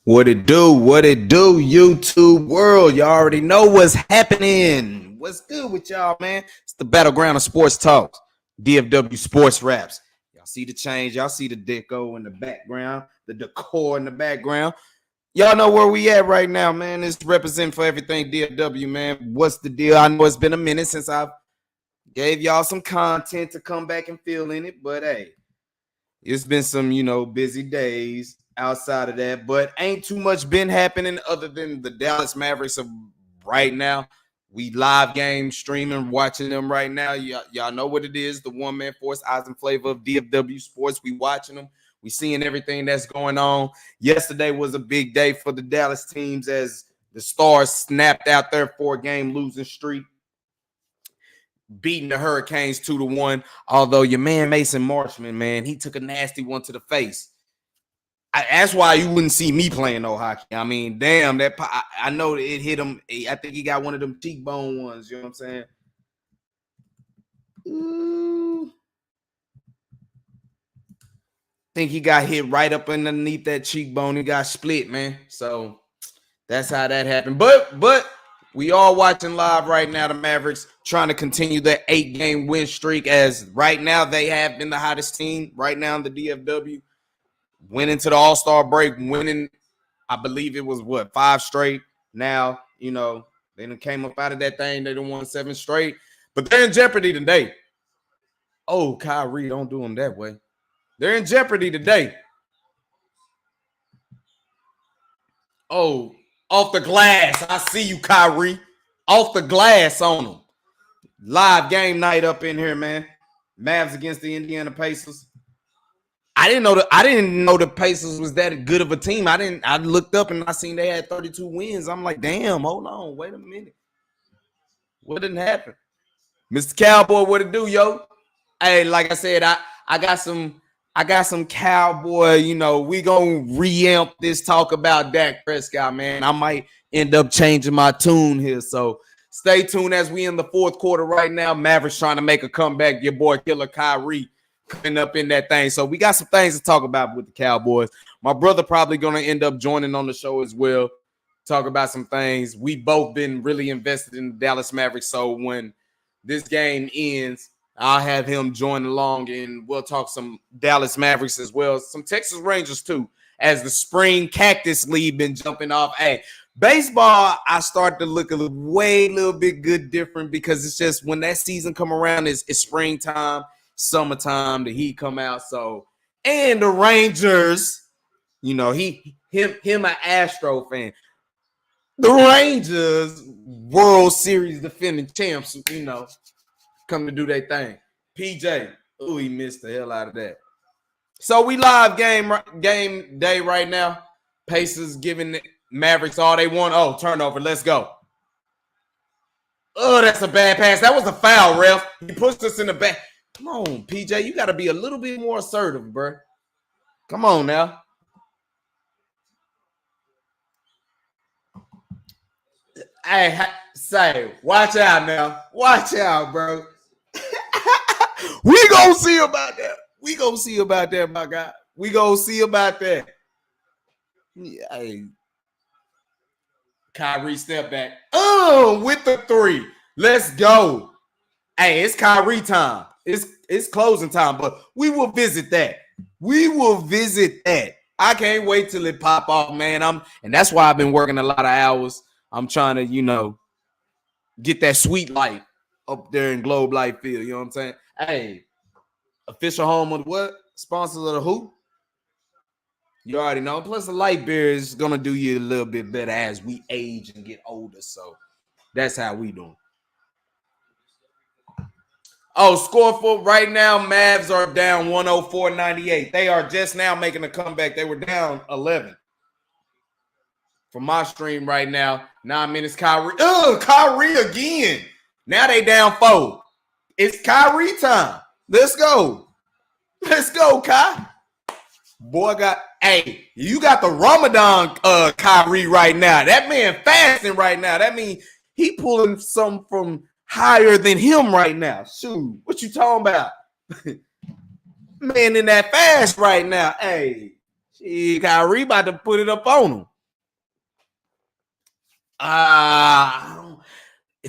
What it do, YouTube world? Y'all already know what's happening. What's good with y'all, man? It's the battleground of sports talks, DFW Sports Raps. Y'all see the change. Y'all see the deco in the background, the decor in the background. Y'all know where we at right now, man. It's representing for everything DFW, man. What's the deal? I know it's been a minute since I gave y'all some content to come back and fill in it, but hey, it's been some, busy days outside of that, but ain't too much been happening other than the Dallas Mavericks of right now. We live game streaming, watching them right now. Y'all know what it is. The one-man force, eyes and flavor of DFW Sports. We watching them. We seeing everything that's going on. Yesterday was a big day for the Dallas teams as the Stars snapped out their 4-game losing streak, beating the Hurricanes 2-1. Although your man Mason Marshman, man, he took a nasty one to the face. That's why you wouldn't see me playing no hockey. I mean, damn, I know that it hit him. I think he got one of them cheekbone ones. You know what I'm saying? Ooh. Think he got hit right up underneath that cheekbone. He got split, man. So that's how that happened. But we are watching live right now. The Mavericks trying to continue their 8-game win streak, as right now they have been the hottest team right now in the DFW. Went into the All-Star break, winning, I believe it was, 5 straight. Now, they done came up out of that thing. They done won 7 straight. But they're in jeopardy today. Oh, Kyrie, don't do them that way. They're in jeopardy today. Oh, off the glass. I see you, Kyrie. Off the glass on them. Live game night up in here, man. Mavs against the Indiana Pacers. I didn't know the Pacers was that good of a team. I looked up and I seen they had 32 wins. I'm like, damn, hold on, wait a minute. What didn't happen? Mr. Cowboy, what it do, yo? Hey, like I said, I got some Cowboy, we gonna reamp this talk about Dak Prescott, man. I might end up changing my tune here. So stay tuned as we in the fourth quarter right now. Mavericks trying to make a comeback. Your boy Killer Kyrie coming up in that thing. So we got some things to talk about with the Cowboys. My brother probably going to end up joining on the show as well, talk about some things. We both been really invested in the Dallas Mavericks. So when this game ends, I'll have him join along and we'll talk some Dallas Mavericks as well. Some Texas Rangers too, as the spring cactus league been jumping off. Hey, baseball, I start to look a little bit good different, because it's just when that season come around, it's springtime, summertime, the heat come out. So, and the Rangers, him an Astro fan. The Rangers, World Series defending champs, come to do their thing. PJ, he missed the hell out of that. So we live game day right now. Pacers giving the Mavericks all they want. Oh, turnover. Let's go. Oh, that's a bad pass. That was a foul, ref. He pushed us in the back. Come on, PJ. You got to be a little bit more assertive, bro. Come on now. Hey, say, watch out now. Watch out, bro. We gonna see about that. We gonna see about that, my guy. We gonna see about that. Hey. Kyrie step back. With the 3. Let's go. Hey, it's Kyrie time. It's closing time, but we will visit that. I can't wait till it pop off, man. And that's why I've been working a lot of hours. I'm trying to, get that sweet light up there in Globe Life Field. You know what I'm saying? Hey, official home of what? Sponsors of the who? You already know. Plus, the light beer is going to do you a little bit better as we age and get older. So that's how we doing. Oh, score for right now, Mavs are down 104-98. They are just now making a comeback. They were down 11. For my stream right now, 9 minutes, Kyrie. Kyrie again. Now they down 4. It's Kyrie time. Let's go. Let's go, Kai. Boy, you got the Ramadan Kyrie right now. That man fasting right now. That means he pulling something from higher than him right now. Shoot, what you talking about? Man in that fast right now. Hey, Kyrie about to put it up on him. If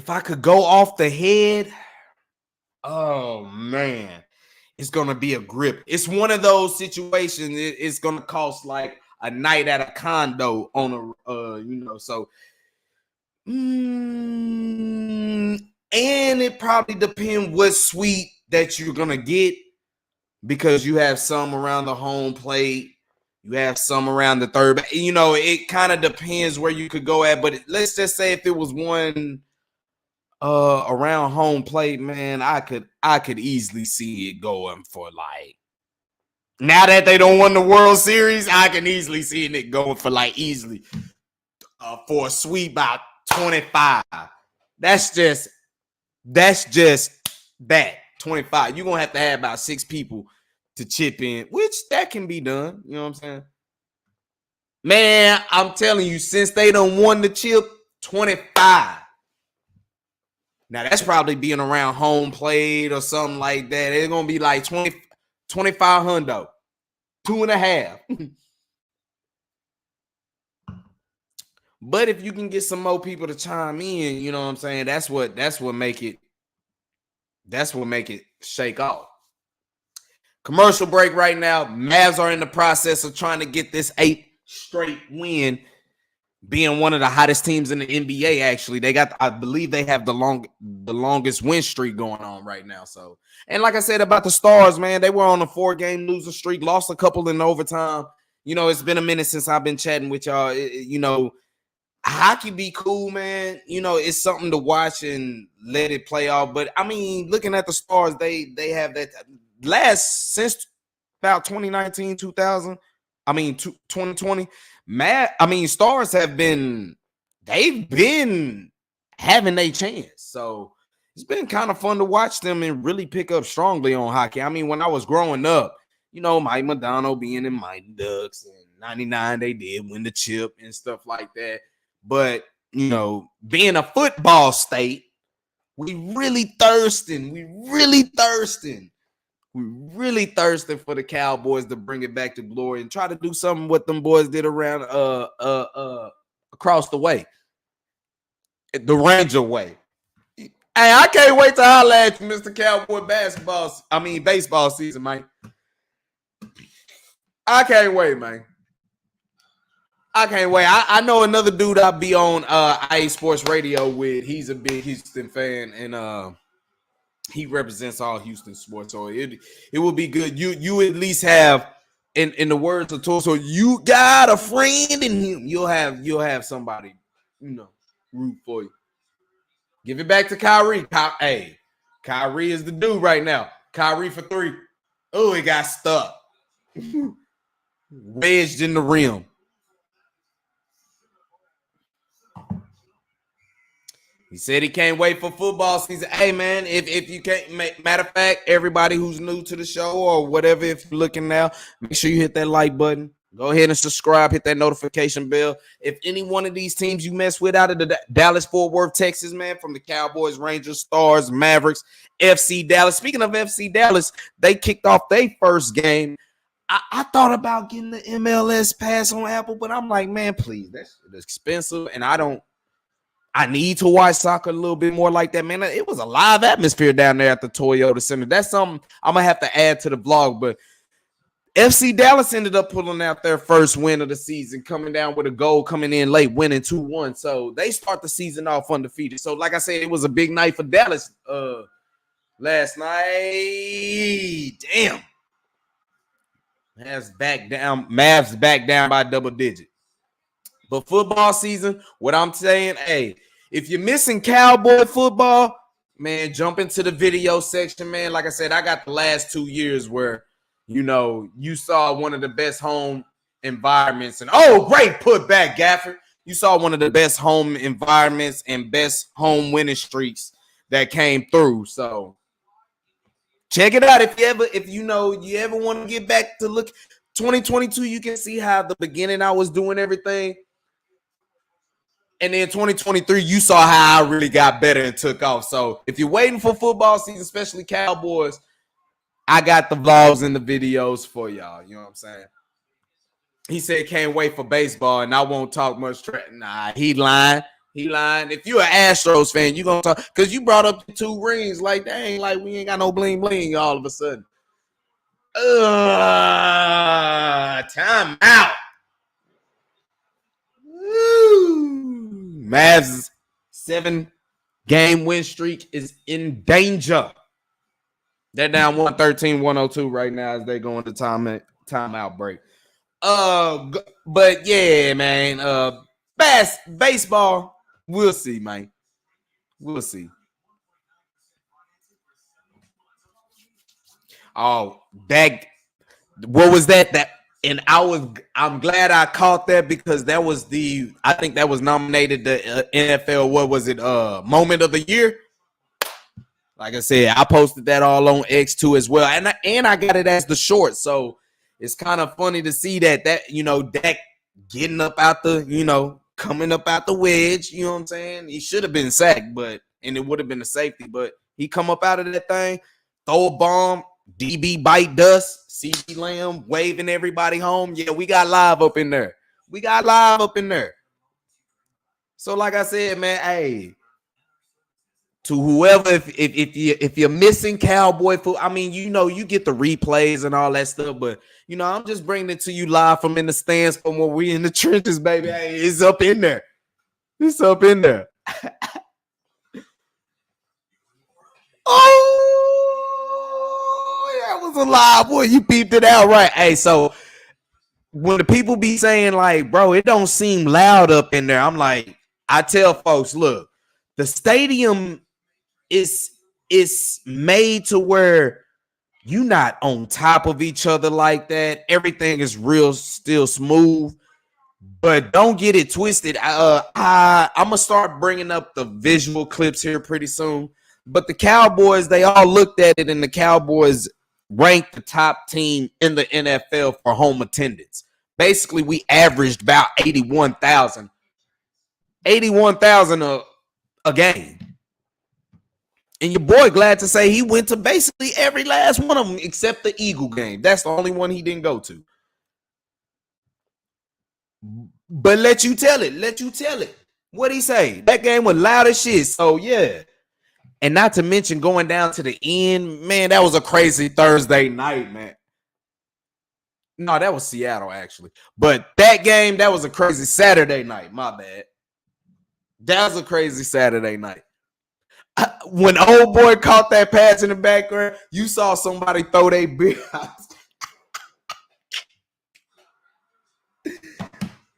I could go off the head, oh man, it's gonna be a grip. It's one of those situations. It's gonna cost like a night at a condo on a, so. And it probably depends what suite that you're gonna get, because you have some around the home plate, you have some around the third. It kind of depends where you could go at. But let's just say if it was one around home plate, man, I could easily see it going for like. Now that they don't win the World Series, I can easily see it going for like easily for a suite by 25. That's just that 25. You're gonna have to have about 6 people to chip in, which that can be done. You know what I'm saying? Man, I'm telling you, since they done won the chip, 25. Now that's probably being around home plate or something like that. It's gonna be like 25 hundo, 2.5. But if you can get some more people to chime in, you know what I'm saying? That's what make it shake off. Commercial break right now. Mavs are in the process of trying to get this 8th straight win, being one of the hottest teams in the NBA. Actually, I believe they have the longest win streak going on right now. So, and like I said about the Stars, man, they were on a 4-game losing streak, lost a couple in overtime. It's been a minute since I've been chatting with y'all. Hockey be cool, man. It's something to watch and let it play off. But I mean, looking at the Stars, they have that since about 2019, 2000. 2020. Stars they've been having a chance. So it's been kind of fun to watch them and really pick up strongly on hockey. I mean, when I was growing up, Mike Modano being in Mighty Ducks, and 99 they did win the chip and stuff like that. But, being a football state, we really thirsting for the Cowboys to bring it back to glory and try to do something what them boys did around across the way, the Ranger way. Hey, I can't wait to holler at you, Mr. Cowboy baseball season, man. I can't wait, man. I can't wait. I know another dude I'll be on IA Sports Radio with. He's a big Houston fan, and he represents all Houston sports. So it will be good. You at least have, in the words of Tulsa, you got a friend in him. You'll have somebody, root for you. Give it back to Kyrie. Hey, Kyrie is the dude right now. Kyrie for 3. Oh, he got stuck. Wedged in the rim. He said he can't wait for football season. Hey, man, if you can't, matter of fact, everybody who's new to the show or whatever, if you're looking now, make sure you hit that like button. Go ahead and subscribe. Hit that notification bell. If any one of these teams you mess with out of the Dallas-Fort Worth, Texas, man, from the Cowboys, Rangers, Stars, Mavericks, FC Dallas. Speaking of FC Dallas, they kicked off their first game. I thought about getting the MLS pass on Apple, but I'm like, man, please, that's expensive, and I need to watch soccer a little bit more like that, man. It was a live atmosphere down there at the Toyota Center. That's something I'm going to have to add to the vlog. But FC Dallas ended up pulling out their first win of the season, coming down with a goal, coming in late, winning 2-1. So they start the season off undefeated. So like I said, it was a big night for Dallas last night. Damn. Mavs back down by double digit. But football season, what I'm saying, hey, if you're missing Cowboy football, man, jump into the video section, man. Like I said, I got the last 2 years where, you saw one of the best home environments. And, great putback, Gaffer. You saw one of the best home environments and best home winning streaks that came through. So check it out. If you ever want to get back to look 2022, you can see how the beginning I was doing everything. And then 2023, you saw how I really got better and took off. So if you're waiting for football season, especially Cowboys, I got the vlogs and the videos for y'all. You know what I'm saying? He said can't wait for baseball, and I won't talk much trash. Nah, he lying. He lying. If you're an Astros fan, you gonna talk because you brought up the 2 rings. Like, dang, like we ain't got no bling bling all of a sudden. Time out. Mavs' 7-game win streak is in danger. They're down 113-102 right now as they go into timeout break. But yeah, man. Baseball, we'll see, man. We'll see. Oh, what was that? And I'm glad I caught that because that was I think that was nominated the NFL. What was it? Moment of the year. Like I said, I posted that all on X2 as well, and I got it as the short. So it's kind of funny to see that Dak getting up out the coming up out the wedge. You know what I'm saying? He should have been sacked, and it would have been a safety, but he come up out of that thing, throw a bomb, DB bite dust, CeeDee Lamb waving everybody home. Yeah, we got live up in there. So like I said, man, hey. To whoever, if you're missing Cowboy food, I mean, you get the replays and all that stuff, but I'm just bringing it to you live from in the stands from where we in the trenches, baby. Hey, it's up in there. Oh, that was a lie, boy. You peeped it out right. Hey, so when the people be saying like, bro, it don't seem loud up in there, I'm like, I tell folks, look, the stadium is made to where you're not on top of each other like that. Everything is still smooth, but don't get it twisted. I'm gonna start bringing up the visual clips here pretty soon. But the Cowboys, they all looked at it, and the Cowboys ranked the top team in the NFL for home attendance. Basically, we averaged about 81,000 a game. And your boy, glad to say, he went to basically every last one of them except the Eagle game. That's the only one he didn't go to. But let you tell it. What'd he say? That game was loud as shit. So, yeah. And not to mention going down to the end, man, that was a crazy Thursday night, man. No, that was Seattle, actually. But that game, that was a crazy Saturday night. My bad. That was a crazy Saturday night. When old boy caught that pass in the background, you saw somebody throw their beer out.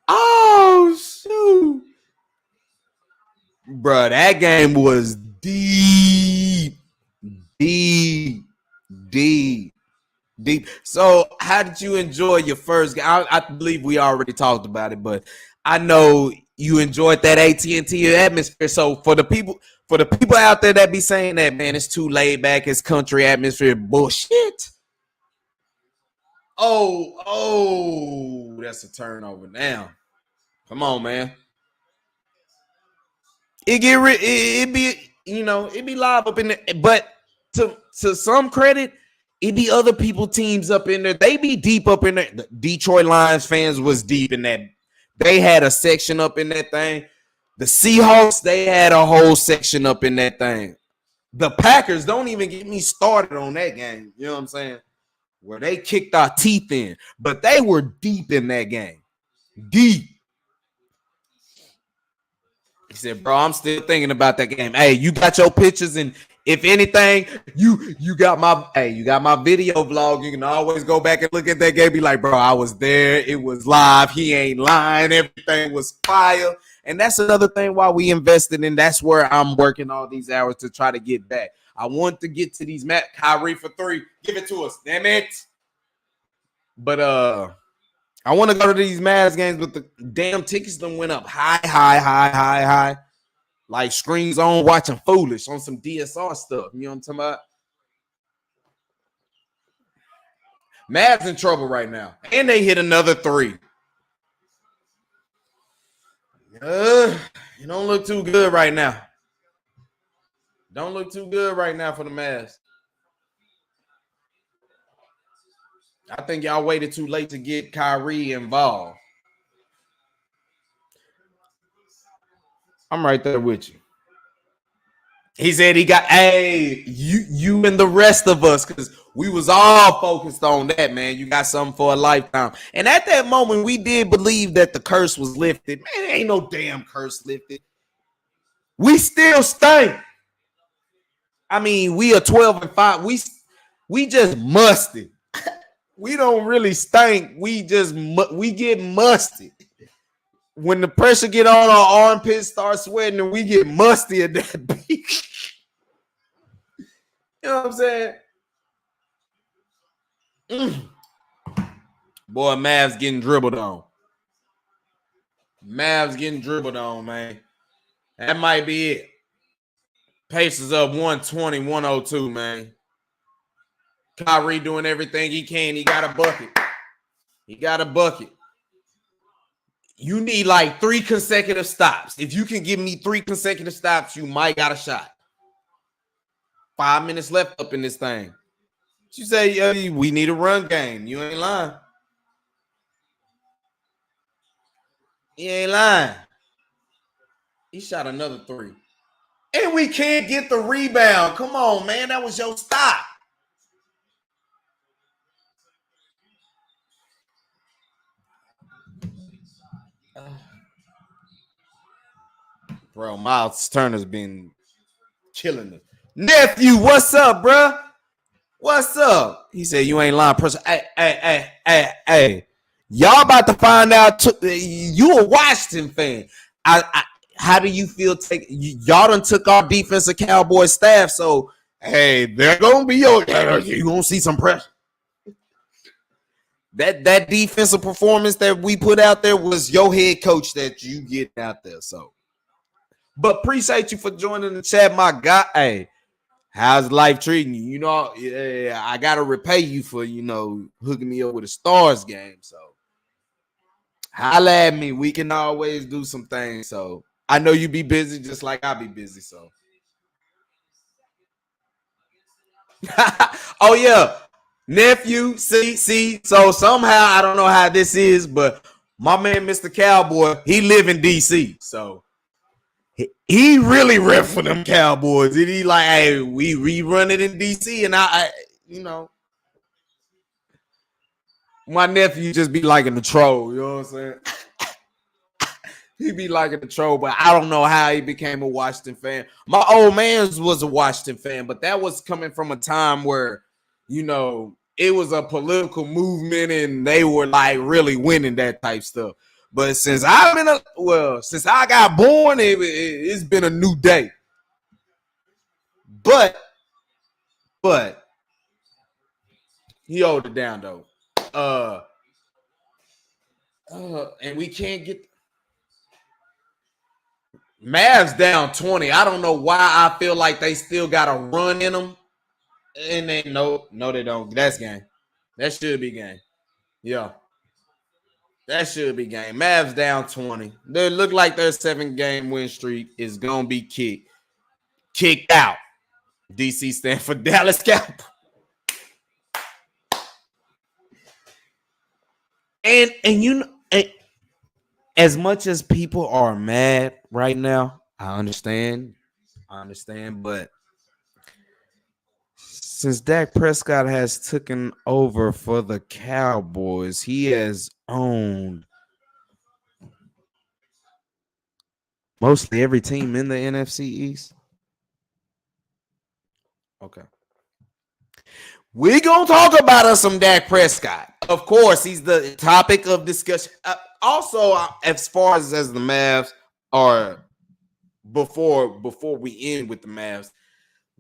Oh, shoot. Bruh, that game was deep. So, how did you enjoy your first game? I believe we already talked about it, but I know you enjoyed that AT&T atmosphere. So, for the people out there that be saying that, man, it's too laid back, it's country atmosphere, bullshit. Oh, that's a turnover now. Come on, man. It be live up in there, but to some credit, it be other people teams up in there. They be deep up in there. The Detroit Lions fans was deep in that. They had a section up in that thing. The Seahawks, they had a whole section up in that thing. The Packers, don't even get me started on that game. You know what I'm saying? Where they kicked our teeth in. But they were deep in that game. Deep. He said, bro, I'm still thinking about that game. Hey, you got your pictures, and if anything, you got my video vlog. You can always go back and look at that game. Be like, bro, I was there. It was live. He ain't lying. Everything was fire. And that's another thing why we invested in. That's where I'm working all these hours to try to get back. I want to get to these Kyrie for 3. Give it to us. Damn it. But I want to go to these Mavs games, but the damn tickets done went up high. Like screens on, watching Foolish on some DSR stuff. You know what I'm talking about? Mavs in trouble right now. And they hit another 3. You don't look too good right now. Don't look too good right now for the Mavs. I think y'all waited too late to get Kyrie involved. I'm right there with you. He said he got, hey, you and the rest of us, because we was all focused on that, man. You got something for a lifetime. And at that moment, we did believe that the curse was lifted. Man, ain't no damn curse lifted. We still stink. I mean, we are 12-5. We just musty. We don't really stink. We get musty. When the pressure get on, our armpits start sweating, and we get musty at that beat. You know what I'm saying? Boy, Mavs getting dribbled on. Mavs getting dribbled on, man. That might be it. Pacers up 120-102, man. Kyrie doing everything he can. He got a bucket. You need like 3 consecutive stops. If you can give me 3 consecutive stops, you might got a shot. 5 minutes left up in this thing. You say, we need a run game. You ain't lying. He ain't lying. He shot another 3. And we can't get the rebound. Come on, man. That was your stop. Bro, Miles Turner's been killing it. Nephew, what's up, bro? What's up? He said, you ain't lying. Hey. Y'all about to find out. You a Washington fan. How do you feel? Y'all done took our defensive Cowboy staff. So, hey, they're going to be you're going to see some pressure. That defensive performance that we put out there was your head coach that you get out there. So, but appreciate you for joining the chat, my guy. Hey, how's life treating you? You know, I got to repay you for, hooking me up with a Stars game. So, holla at me. We can always do some things. So, I know you be busy just like I be busy. So, oh, yeah. Nephew, see. So, somehow, I don't know how this is, but my man, Mr. Cowboy, he live in D.C. So, he really rep for them Cowboys. And he like, hey, we rerun it in D.C. And I my nephew just be liking the troll. You know what I'm saying? He be liking the troll, but I don't know how he became a Washington fan. My old man was a Washington fan, but that was coming from a time where, it was a political movement and they were like really winning that type stuff. But since since I got born, it's been a new day. But he hold it down though. And we can't get Mavs down 20. I don't know why I feel like they still got a run in them. And they no, they don't. That's game. That should be game. Yeah. That should be game. Mavs down 20. They look like their 7-game win streak is gonna be kicked out. DC stand for Dallas Cowboys. And as much as people are mad right now, I understand, but since Dak Prescott has taken over for the Cowboys, he has owned mostly every team in the NFC East. Okay. We're going to talk about some Dak Prescott. Of course, he's the topic of discussion. Also, as far as the Mavs are, before we end with the Mavs,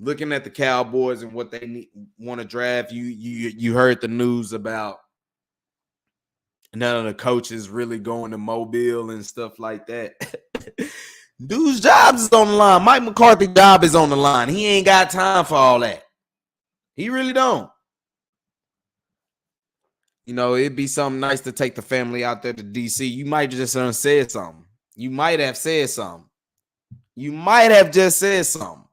looking at the Cowboys and what they want to draft, you heard the news about none of the coaches really going to Mobile and stuff like that. Dude's job is on the line. Mike McCarthy's job is on the line. He ain't got time for all that. He really don't. It'd be something nice to take the family out there to D.C. You might just have said something. You might have said something. You might have just said something.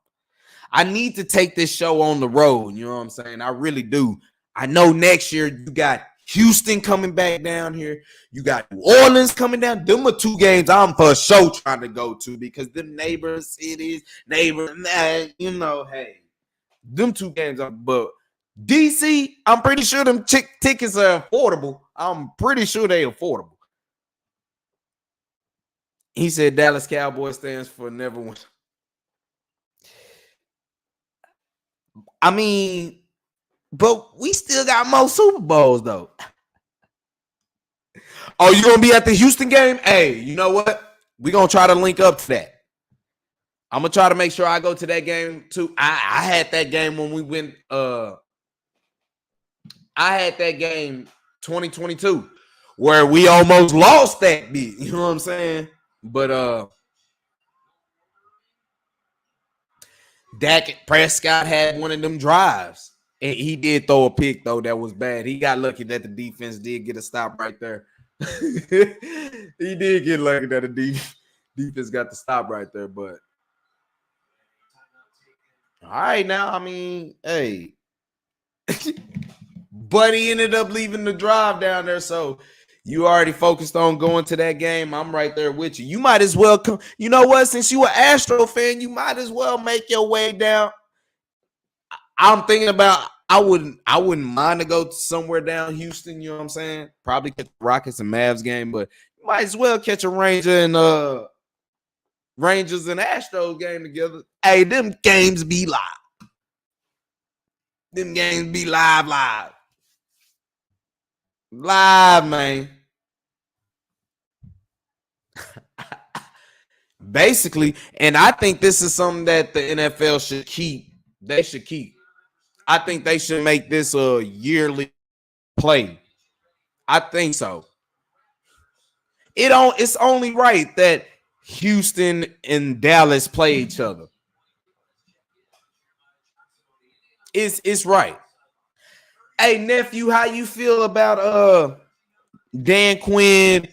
I need to take this show on the road. You know what I'm saying? I really do. I know next year you got Houston coming back down here. You got New Orleans coming down. Them are 2 games I'm for sure trying to go to because them neighbor cities, you know, hey, them 2 games are, but DC, I'm pretty sure them tickets are affordable. I'm pretty sure they're affordable. He said Dallas Cowboys stands for never win. I mean, but we still got more Super Bowls, though. Oh, you going to be at the Houston game? Hey, you know what? We're going to try to link up to that. I'm going to try to make sure I go to that game, too. I had that game when we went I had that game 2022 where we almost lost that beat. You know what I'm saying? But Dak Prescott had one of them drives. And he did throw a pick, though, that was bad. He got lucky that the defense did get a stop right there. He did get lucky that the defense got the stop right there. But all right, now, I mean, hey. But he ended up leaving the drive down there, so you already focused on going to that game. I'm right there with you. You might as well come. You know what? Since you an Astro fan, you might as well make your way down. I'm thinking about I wouldn't mind to go somewhere down Houston, you know what I'm saying? Probably catch the Rockets and Mavs game, but you might as well catch a Rangers and Astros game together. Hey, them games be live. Them games be live. Live, man. Basically, and I think this is something that the NFL should keep. They should keep. I think they should make this a yearly play. I think so. It's only right that Houston and Dallas play each other. It's right. Hey, nephew, how you feel about Dan Quinn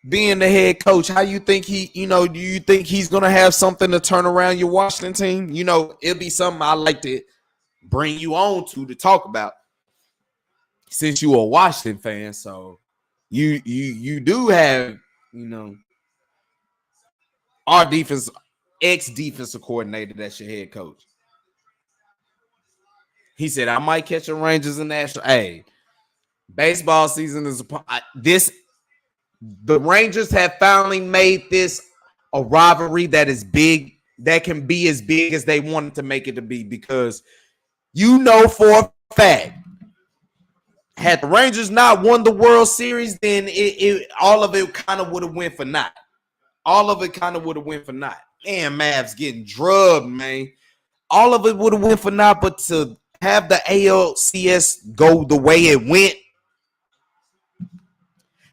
being the head coach? How you think do you think he's gonna have something to turn around your Washington team? You know, it'll be something I like to bring you on to talk about since you are a Washington fan. So you do have, our ex-defensive coordinator that's your head coach. He said, I might catch a Rangers and National. Hey, baseball season is the Rangers have finally made this a rivalry that is big, that can be as big as they wanted to make it to be, because for a fact, had the Rangers not won the World Series, then all of it kind of would have went for naught. All of it kind of would have went for naught. Man, Mavs getting drugged, man. All of it would have went for naught, but to have the ALCS go the way it went,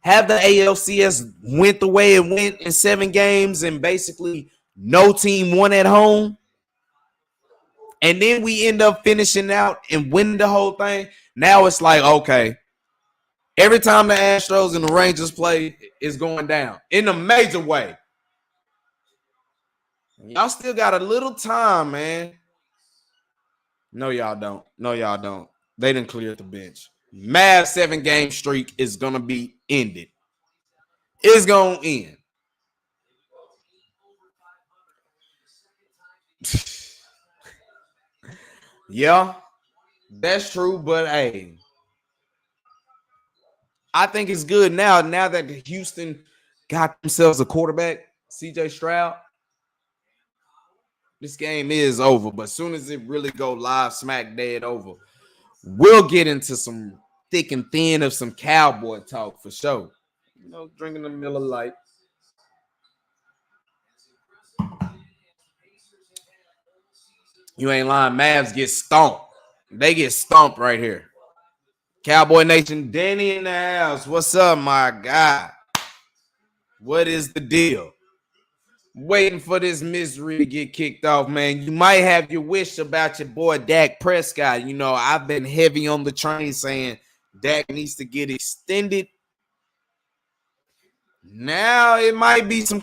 have the ALCS went the way it went in 7 games and basically no team won at home, and then we end up finishing out and winning the whole thing. Now it's like, okay, every time the Astros and the Rangers play, it's going down in a major way. Y'all still got a little time, man. No, y'all don't. No, y'all don't. They didn't clear the bench. Mavs 7-game streak is going to be ended. It's going to end. Yeah, that's true. But, hey, I think it's good now that Houston got themselves a quarterback, CJ Stroud. This game is over, but as soon as it really go live, smack dead over, we'll get into some thick and thin of some Cowboy talk for sure. Drinking the Miller Lite. You ain't lying. Mavs get stomped. They get stomped right here. Cowboy Nation, Danny in the house. What's up, my guy? What is the deal? Waiting for this misery to get kicked off, man. You might have your wish about your boy Dak Prescott. I've been heavy on the train saying Dak needs to get extended. Now it might be some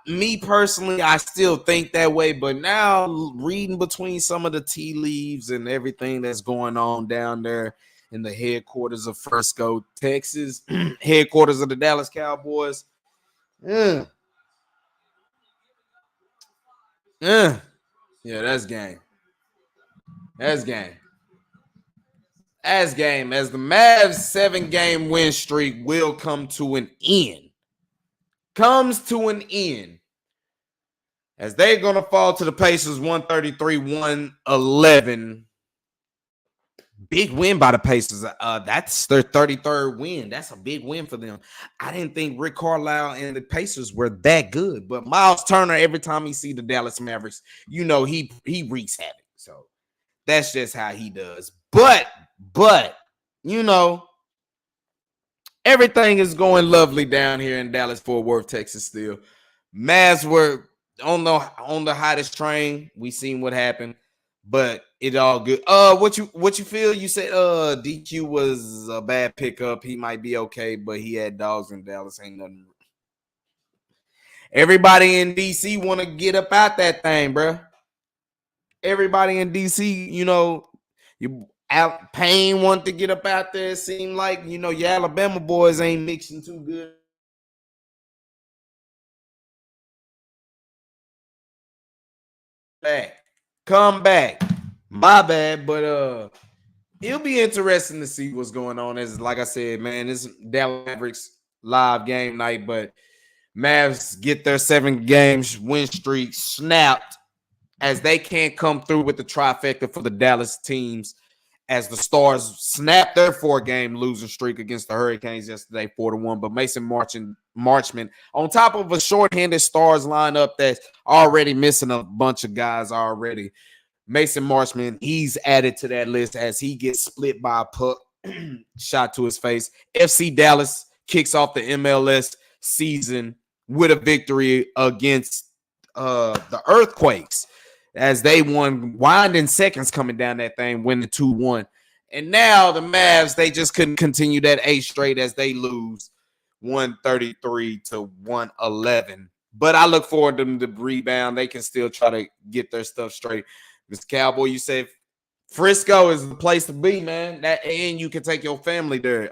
me personally, I still think that way, but now reading between some of the tea leaves and everything that's going on down there, in the headquarters of Frisco, Texas, headquarters of the Dallas Cowboys. Yeah, that's game. That's game. As game. As the Mavs 7-game win streak will come to an end. Comes to an end. As they're going to fall to the Pacers 133-111. Big win by the Pacers. That's their 33rd win. That's a big win for them. I didn't think Rick Carlisle and the Pacers were that good. But Miles Turner, every time he see the Dallas Mavericks, you know, he wreaks havoc. So that's just how he does. But, you know, everything is going lovely down here in Dallas-Fort Worth, Texas still. Mavs were on the hottest train. We seen what happened, but it all good. What you feel? You said DQ was a bad pickup. He might be okay, but he had dogs in Dallas. Ain't nothing. Everybody in DC want to get up out that thing, bro. Everybody in DC, you know, Payne want to get up out there. It seemed like, you know, your Alabama boys ain't mixing too good. Come back. My bad, but it'll be interesting to see what's going on. As like I said, man, this Dallas Mavericks live game night, but Mavs get their 7 games win streak snapped as they can't come through with the trifecta for the Dallas teams. As the Stars snap their 4-game losing streak against the Hurricanes yesterday, 4-1. But Mason Marchman, on top of a shorthanded Stars lineup that's already missing a bunch of guys already, Mason Marchman, he's added to that list as he gets split by a puck shot to his face. FC Dallas kicks off the MLS season with a victory against the Earthquakes, as they won winding seconds coming down that thing, winning 2-1. And now the Mavs, they just couldn't continue that 8 straight as they lose 133-111. But I look forward to them to rebound. They can still try to get their stuff straight. Mr. Cowboy, you said Frisco is the place to be, man. And you can take your family there.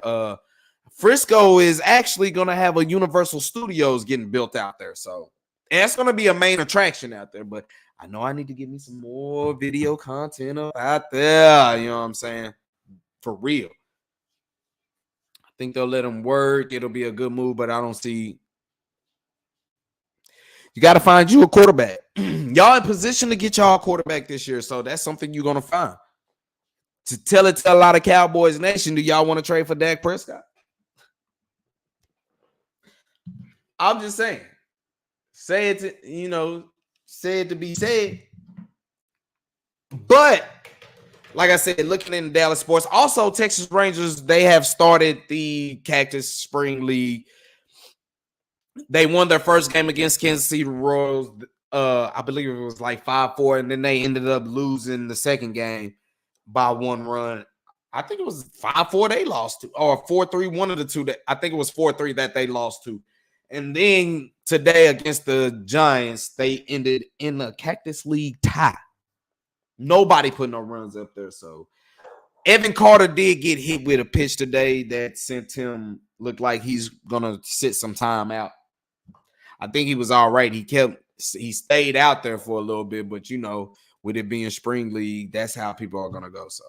Frisco is actually going to have a Universal Studios getting built out there. So that's going to be a main attraction out there. But I know I need to get me some more video content up out there. You know what I'm saying? For real. I think they'll let them work. It'll be a good move, but I don't see. You got to find you a quarterback. Y'all in position to get y'all a quarterback this year, so that's something you're going to find. To tell it to a lot of Cowboys Nation, do y'all want to trade for Dak Prescott? I'm just saying. Say it to, you know, say it to be said. But like I said, looking in Dallas sports, also Texas Rangers, they have started the Cactus Spring League. They won their first game against Kansas City Royals. I believe it was like 5-4, and then they ended up losing the second game by 1 run. I think it was 5-4 they lost to, or 4-3, one of the two. That I think it was 4-3 that they lost to. And then today against the Giants, they ended in a Cactus League tie. Nobody put no runs up there. So Evan Carter did get hit with a pitch today that sent him, looked like he's going to sit some time out. I think he was all right. He stayed out there for a little bit, but you know, with it being spring league, that's how people are going to go. So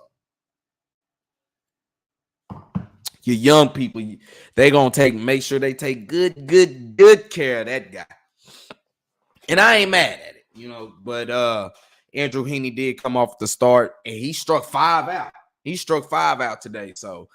your young people, they going to make sure they take good care of that guy. And I ain't mad at it, you know, but Andrew Heaney did come off the start and he struck 5 out. He struck 5 out today. So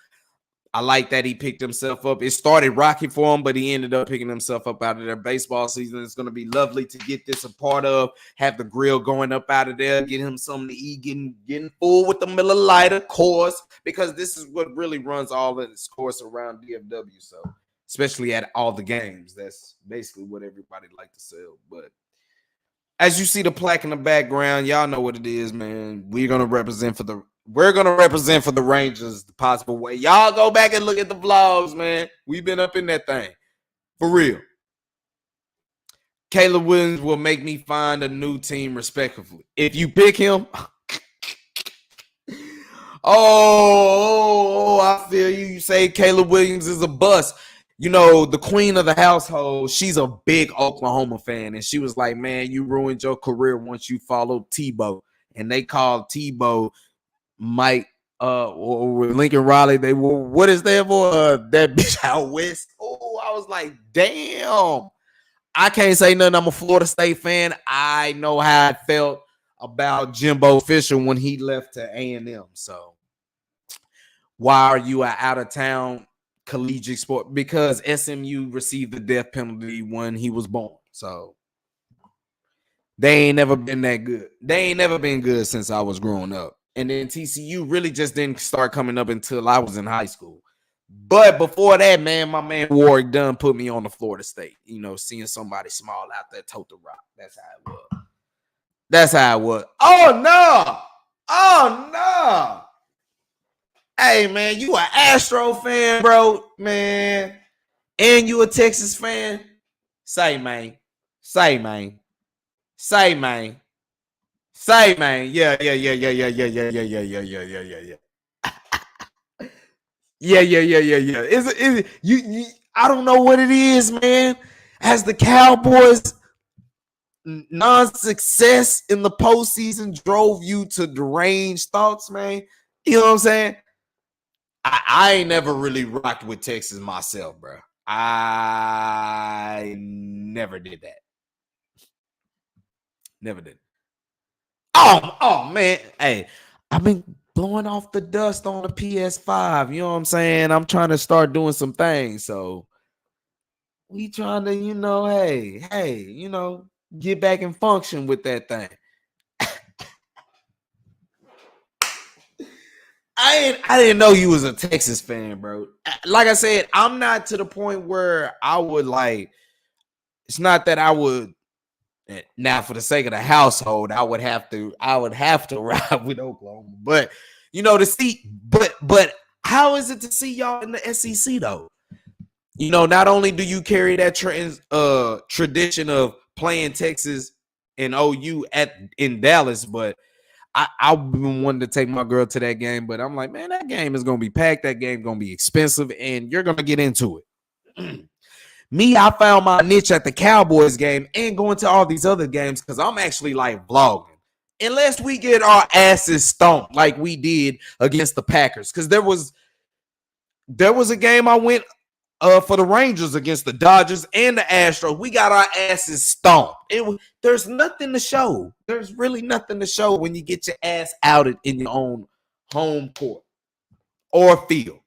I like that he picked himself up. It started rocky for him, but he ended up picking himself up out of their baseball season. It's going to be lovely to get this a part of, have the grill going up out of there, get him something to eat, getting full with the Miller Lite, of course, because this is what really runs all of its course around DFW. So especially at all the games, that's basically what everybody like to sell. But as you see the plaque in the background, y'all know what it is, man. We're going to represent for the Rangers the possible way. Y'all go back and look at the vlogs, man. We've been up in that thing. For real. Caleb Williams will make me find a new team respectively. If you pick him, I feel you. You say Caleb Williams is a bust. You know, the queen of the household, she's a big Oklahoma fan. And she was like, man, you ruined your career once you followed Tebow. And they called Tebow Mike or Lincoln Riley. They were, what is that for? That bitch out west. Oh, I was like, damn. I can't say nothing. I'm a Florida State fan. I know how it felt about Jimbo Fisher when he left to A&M. So why are you an out-of-town collegiate sport? Because SMU received the death penalty when he was born. So they ain't never been that good. They ain't never been good since I was growing up. And then TCU really just didn't start coming up until I was in high school. But before that, man, my man Warwick Dunn put me on to Florida State. You know, seeing somebody small out there tote the rock. That's how it was. That's how it was. Oh, no. Oh, no. Hey, man, you an Astro fan, bro, man. And you a Texas fan? Say, man. Say, man. Say, man. Say, man. Yeah. Yeah. Is it you? I don't know what it is, man. As the Cowboys' non-success in the postseason drove you to deranged thoughts, man. You know what I'm saying? I ain't never really rocked with Texas myself, bro. I never did that. Never did. Oh man. Hey, I've been blowing off the dust on the PS5. You know what I'm saying? I'm trying to start doing some things. So we trying to, hey, get back and function with that thing. I didn't know you was a Texas fan, bro. Like I said, I'm not to the point where I would like. It's not that I would. Now, for the sake of the household, I would have to ride with Oklahoma. But to see, but how is it to see y'all in the SEC though? Not only do you carry that tradition of playing Texas and OU in Dallas, but I've been wanting to take my girl to that game, but I'm like, man, that game is going to be packed. That game is going to be expensive, and you're going to get into it. Me, I found my niche at the Cowboys game and going to all these other games because I'm actually like vlogging. Unless we get our asses stomped like we did against the Packers. Because there was a game I went for the Rangers against the Dodgers and the Astros. We got our asses stomped. There's nothing to show. There's really nothing to show when you get your ass outed in your own home court or field.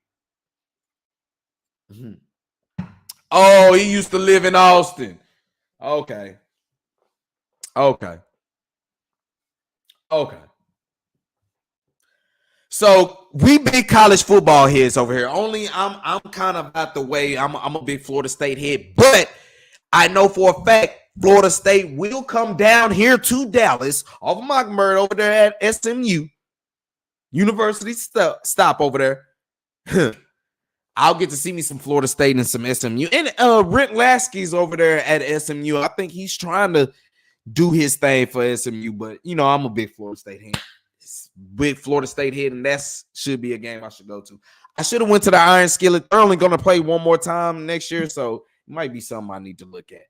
Mm-hmm. Oh, he used to live in Austin. Okay. So we big college football heads over here. Only I'm kind of out the way. I'm a big Florida State head, but I know for a fact Florida State will come down here to Dallas off of Montgomery over there at SMU University stop over there. I'll get to see me some Florida State and some SMU. And Brent Lasky's over there at SMU. I think he's trying to do his thing for SMU, but I'm a big Florida State head. Big Florida State head, and that should be a game I should go to. I should have went to the Iron Skillet. They're only going to play one more time next year, so it might be something I need to look at.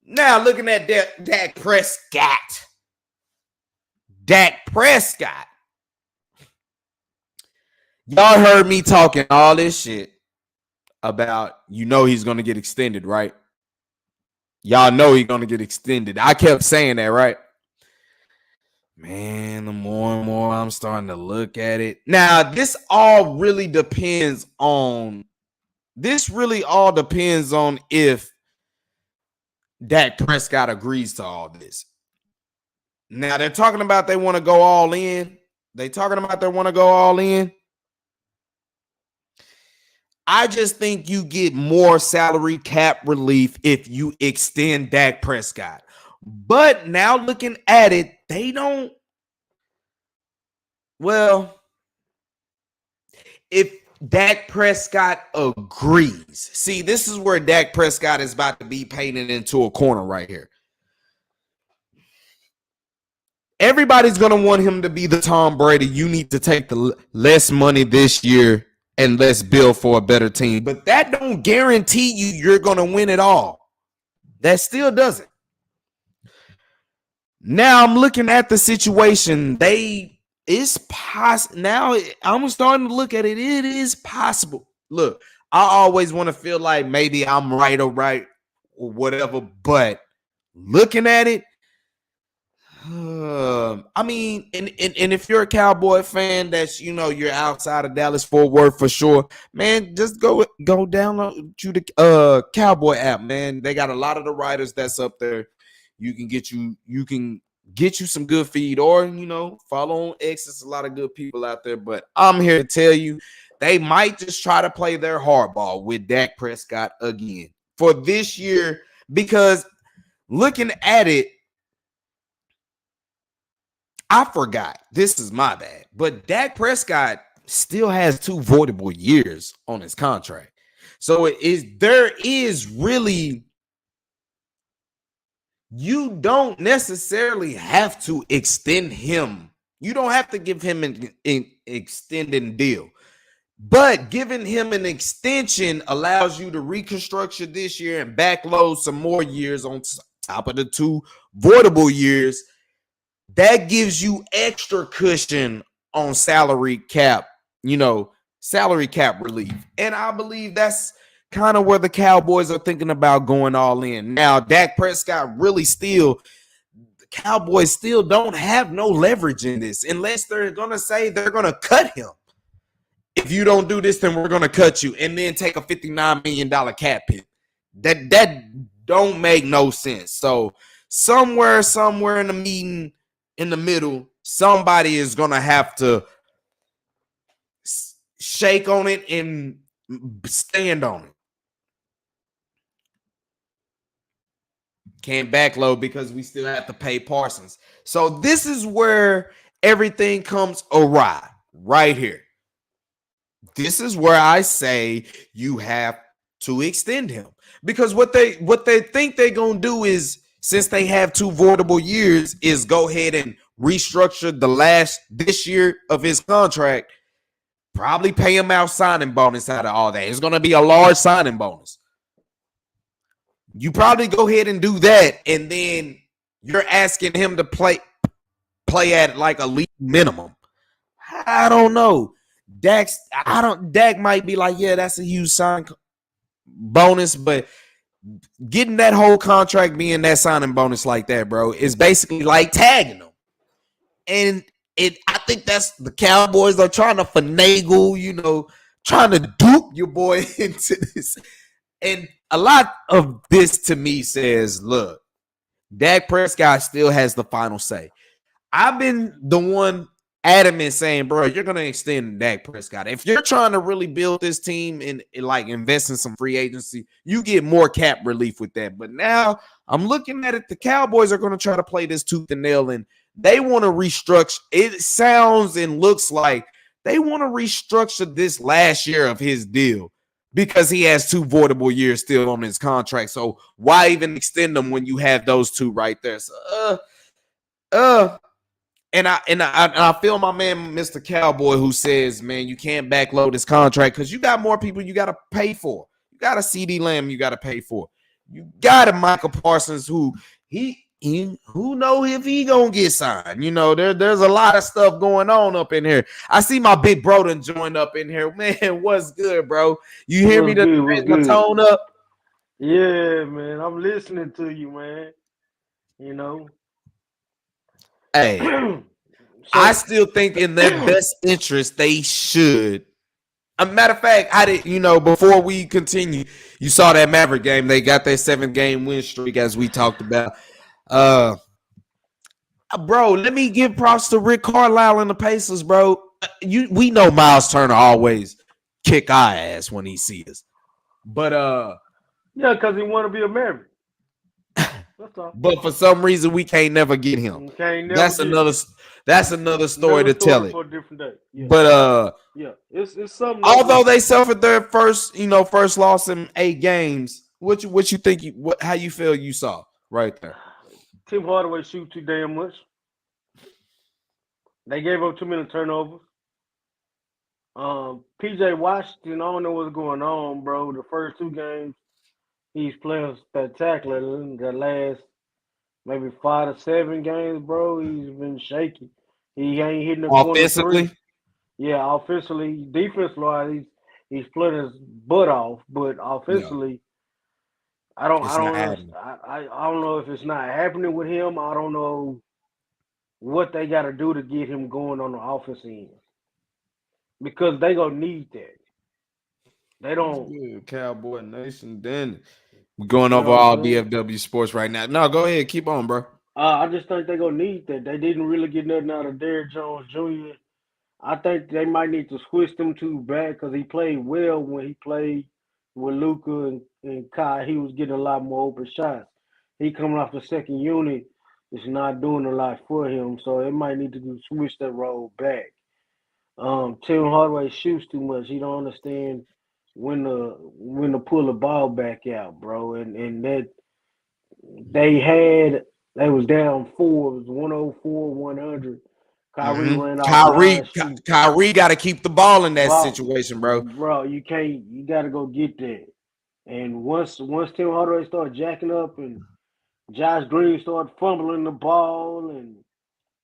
Now, looking at Dak Prescott. Dak Prescott. Y'all heard me talking all this shit about, he's going to get extended, right? Y'all know he's going to get extended. I kept saying that, right? Man, the more and more I'm starting to look at it. Now, this really all depends on if Dak Prescott agrees to all this. Now, they're talking about they want to go all in. I just think you get more salary cap relief if you extend Dak Prescott. But now looking at it, they don't. Well, if Dak Prescott agrees. See, this is where Dak Prescott is about to be painted into a corner right here. everybody's going to want him to be the Tom Brady. You need to take the less money this year and let's build for a better team. But that don't guarantee you're going to win it all. That still doesn't. Now I'm looking at the situation. It's possible. Now I'm starting to look at it. It is possible. Look, I always want to feel like maybe I'm right or whatever. But looking at it, I mean, and if you're a Cowboy fan that's, you're outside of Dallas Fort Worth for sure, man, just go download the Cowboy app, man. They got a lot of the writers that's up there. You can get you some good feed, or follow on X. There's a lot of good people out there, but I'm here to tell you they might just try to play their hardball with Dak Prescott again for this year, because looking at it, I forgot. This is my bad. But Dak Prescott still has 2 voidable years on his contract. So there is really, you don't necessarily have to extend him. You don't have to give him an extending deal. But giving him an extension allows you to reconstruct this year and backload some more years on top of the 2 voidable years. That gives you extra cushion on salary cap relief. And I believe that's kind of where the Cowboys are thinking about going all in. Now, Dak Prescott the Cowboys still don't have no leverage in this, unless they're going to say they're going to cut him. If you don't do this, then we're going to cut you, and then take a $59 million cap hit. That don't make no sense. So somewhere in the meeting, in the middle, somebody is going to have to shake on it and stand on it. Can't backload because we still have to pay Parsons. So this is where everything comes awry right here. This is where I say you have to extend him, because what they think they're going to do is, since they have 2 voidable years, is go ahead and restructure this year of his contract, probably pay him out signing bonus out of all that. It's going to be a large signing bonus. You probably go ahead and do that, and then you're asking him to play at like a league minimum. I don't know. Dak might be like, yeah, that's a huge sign bonus, but getting that whole contract being that signing bonus like that, bro, is basically like tagging them. And I think that's the Cowboys are trying to finagle, trying to dupe your boy into this. And a lot of this to me says, look, Dak Prescott still has the final say. I've been the one adamant saying, bro, you're going to extend Dak Prescott. If you're trying to really build this team and like invest in some free agency, you get more cap relief with that. But now I'm looking at it, the Cowboys are going to try to play this tooth and nail, and they want to restructure. It sounds and looks like they want to restructure this last year of his deal, because he has 2 voidable years still on his contract. So why even extend them when you have those 2 right there? So, And I feel my man, Mr. Cowboy, who says, man, you can't backload this contract because you got more people you got to pay for. You got a CD Lamb you got to pay for. You got a Michael Parsons who know if he gonna get signed. There's a lot of stuff going on up in here. I see my big bro done joined up in here. Man, what's good, bro? You hear me? Raise my tone up. Yeah, man. I'm listening to you, man. Hey, I still think in their best interest they should. A matter of fact, before we continue, you saw that Maverick game. They got their 7-game win streak, as we talked about. Bro, let me give props to Rick Carlisle and the Pacers, bro. We know Miles Turner always kick our ass when he sees us. But yeah, because he want to be a Maverick. But for some reason we can't never get him. That's another story to tell it. For a different day. Yeah. But yeah, it's something. Although they suffered their first loss in 8 games, what you think? How you feel you saw right there? Tim Hardaway shoot too damn much. They gave up too many turnovers. PJ Washington, I don't know what's going on, bro. The first two games, he's playing spectacular. The last maybe 5 to 7 games, bro, he's been shaky. He ain't hitting the corner three. Offensively, Yeah, offensively, defense wise, he's playing his butt off. But no, offensively, I it's not don't happening. understand. I don't know if it's not happening with him. I don't know what they got to do to get him going on the offense end because they gonna need that. They What's don't. good, Cowboy Nation? Then we're going You over know what I'm all saying? DFW sports right now. No, go ahead, keep on, bro. I just think they gonna need that. They didn't really get nothing out of Derrick Jones Jr. I think they might need to switch them two back because he played well when he played with Luca and Kai. He was getting a lot more open shots. He coming off the second unit is not doing a lot for him, so they might need to switch that role back. Tim Hardaway shoots too much. He don't understand when to pull the ball back out, bro. And that they had they was down four. It was 104, 100. Kyrie Mm-hmm. ran off nine Kyrie, shooters. Kyrie got to keep the ball in that Bro, situation, bro. bro, you can't. You got to go get that. And once Tim Hardaway started jacking up and Josh Green started fumbling the ball, and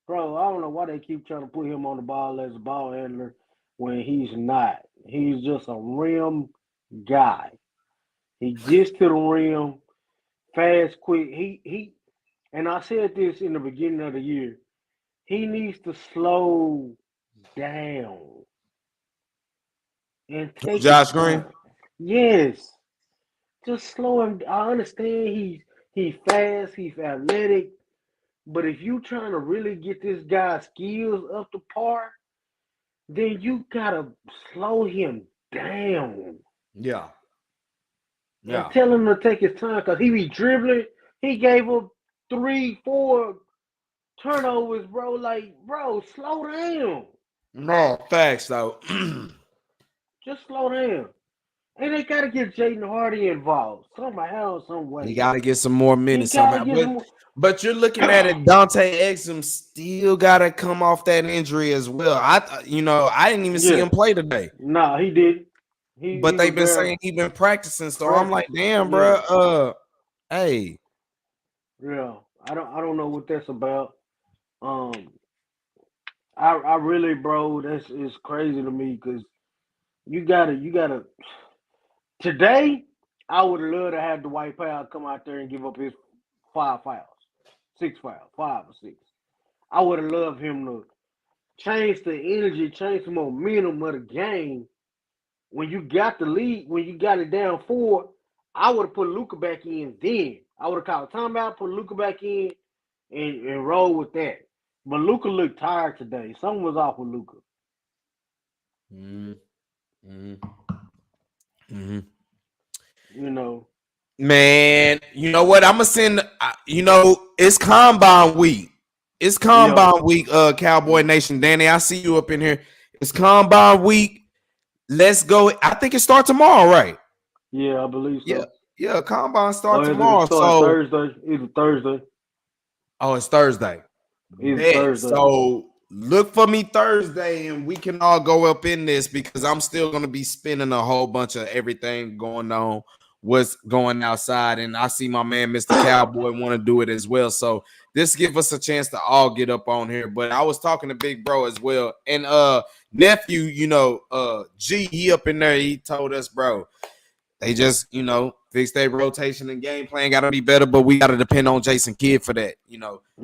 bro, I don't know why they keep trying to put him on the ball as a ball handler when he's not. He's just a rim guy. He gets to the rim fast, quick. And I said this in the beginning of the year. He needs to slow down and take his Josh Green. time. Yes, just slow him. I understand he's fast, he's athletic, but if you trying to really get this guy's skills up to par, then you gotta slow him down Yeah, and yeah. tell him to take his time because he be dribbling. He gave up 3, 4 turnovers, bro. Like, bro, slow down. No facts though. Just slow down. And they gotta get Jaden Hardy involved somehow, some He way. got to get some more He minutes gotta somehow. get some. But you're looking at it. Dante Exum still got to come off that injury as well. I didn't even see Yeah, him play today. nah, he did. But He they've was been there saying he been practicing, so I'm like, practicing. damn, bro. Yeah, Hey, yeah. I don't know what that's about. Um, I really, bro, that's is crazy to me because you gotta. Today, I would love to have the White Powell come out there and give up his 5 fouls, 6 fouls, 5 or 6. I would have loved him to change the energy, change the momentum of the game. When you got the lead, when you got it down four, I would have put Luca back in then. I would have called a timeout, put Luca back in, and roll with that. But Luca looked tired today. Something was off with Luca. mm, mm, mm. You know. Man, you know what? I'm gonna send. It's Combine Week. It's Yeah. Combine Week. Cowboy Nation, Danny, I see you up in here. It's Combine Week. Let's go. I think it starts tomorrow, right? Yeah, I believe Yeah, so. yeah. Combine start Or is it tomorrow. start So, Thursday? Either Thursday. oh, it's Thursday. Either Bet. Thursday. So look for me Thursday, and we can all go up in this because I'm still gonna be spinning a whole bunch of everything going on, what's going outside, and I see my man Mr. Cowboy want to do it as well. So this give us a chance to all get up on here. But I was talking to Big Bro as well, and nephew, G, he up in there. He told us, bro, they just, fix their rotation and game plan got to be better, but we got to depend on Jason Kidd for that,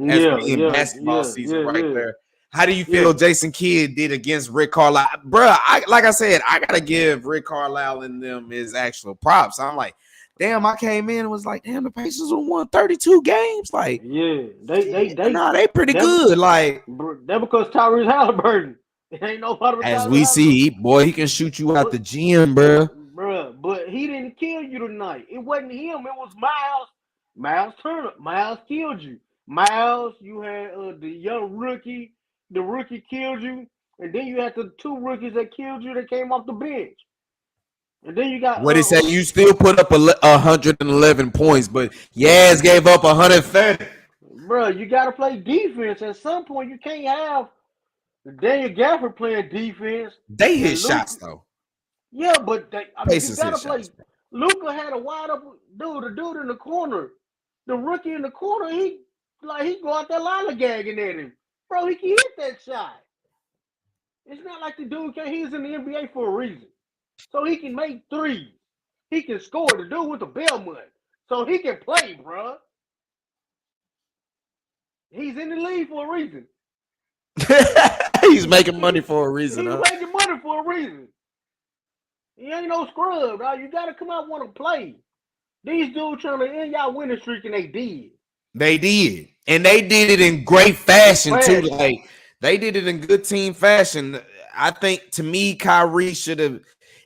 as Yeah, being yeah, basketball yeah, season yeah, right yeah, there. How do you yeah. feel Jason Kidd did against Rick Carlisle? Bruh, like I said, I got to give Rick Carlisle and them his actual props. I'm like, damn, I came in and was like, damn, the Pacers won 32 games. Like, Yeah, they pretty that, good. Like, that because Tyrese Halliburton. It ain't nobody but as Tyrese we Halliburton. see, boy, he can shoot you out But the gym, bruh. but he didn't kill you tonight. It wasn't him. It was Miles. Miles Turner. Miles killed you. Miles, you had the young rookie. The rookie killed you, and then you had the two rookies that killed you that came off the bench. And then you got What he said, you still put up 111 points, but Yaz gave up 130. bro. You got to play defense. At some point, you can't have Daniel Gafford playing defense, They hit and shots Luka. though. Yeah, but you Pacers hit gotta shots, play. bro. Luka had a wide open dude. The dude in the corner, the rookie in the corner. He go out there lollygagging at him, bro. He can hit that shot. It's not like the dude can. He's in the NBA for a reason, so he can make threes. He can score. The dude with the bell money, so he can play, bro. He's in the league for a reason. He's making money for a reason, He's huh? making money for a reason. He ain't no scrub, dog. You gotta come out and want to play. These dudes trying to end y'all winning streak, and they did. They did. And they did it in great fashion, too. Fashion. Like, they did it in good team fashion. I think, to me, Kyrie should have,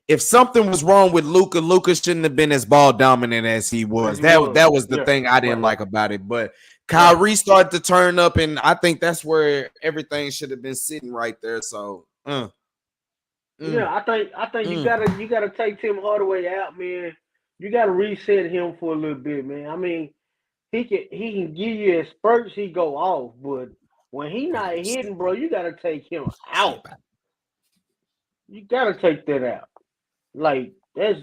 if something was wrong with Luka, Luka shouldn't have been as ball dominant as he was. As he That was. was the Yeah. thing I didn't Right. like about it. But Right. Kyrie started to turn up, and I think that's where everything should have been sitting right there. So, Yeah, I think you gotta take Tim Hardaway out, man. You gotta reset him for a little bit, man. I mean, he can give you a spurts, he go off, but when he not hitting, bro, you gotta take him out. You gotta take that out. Like that's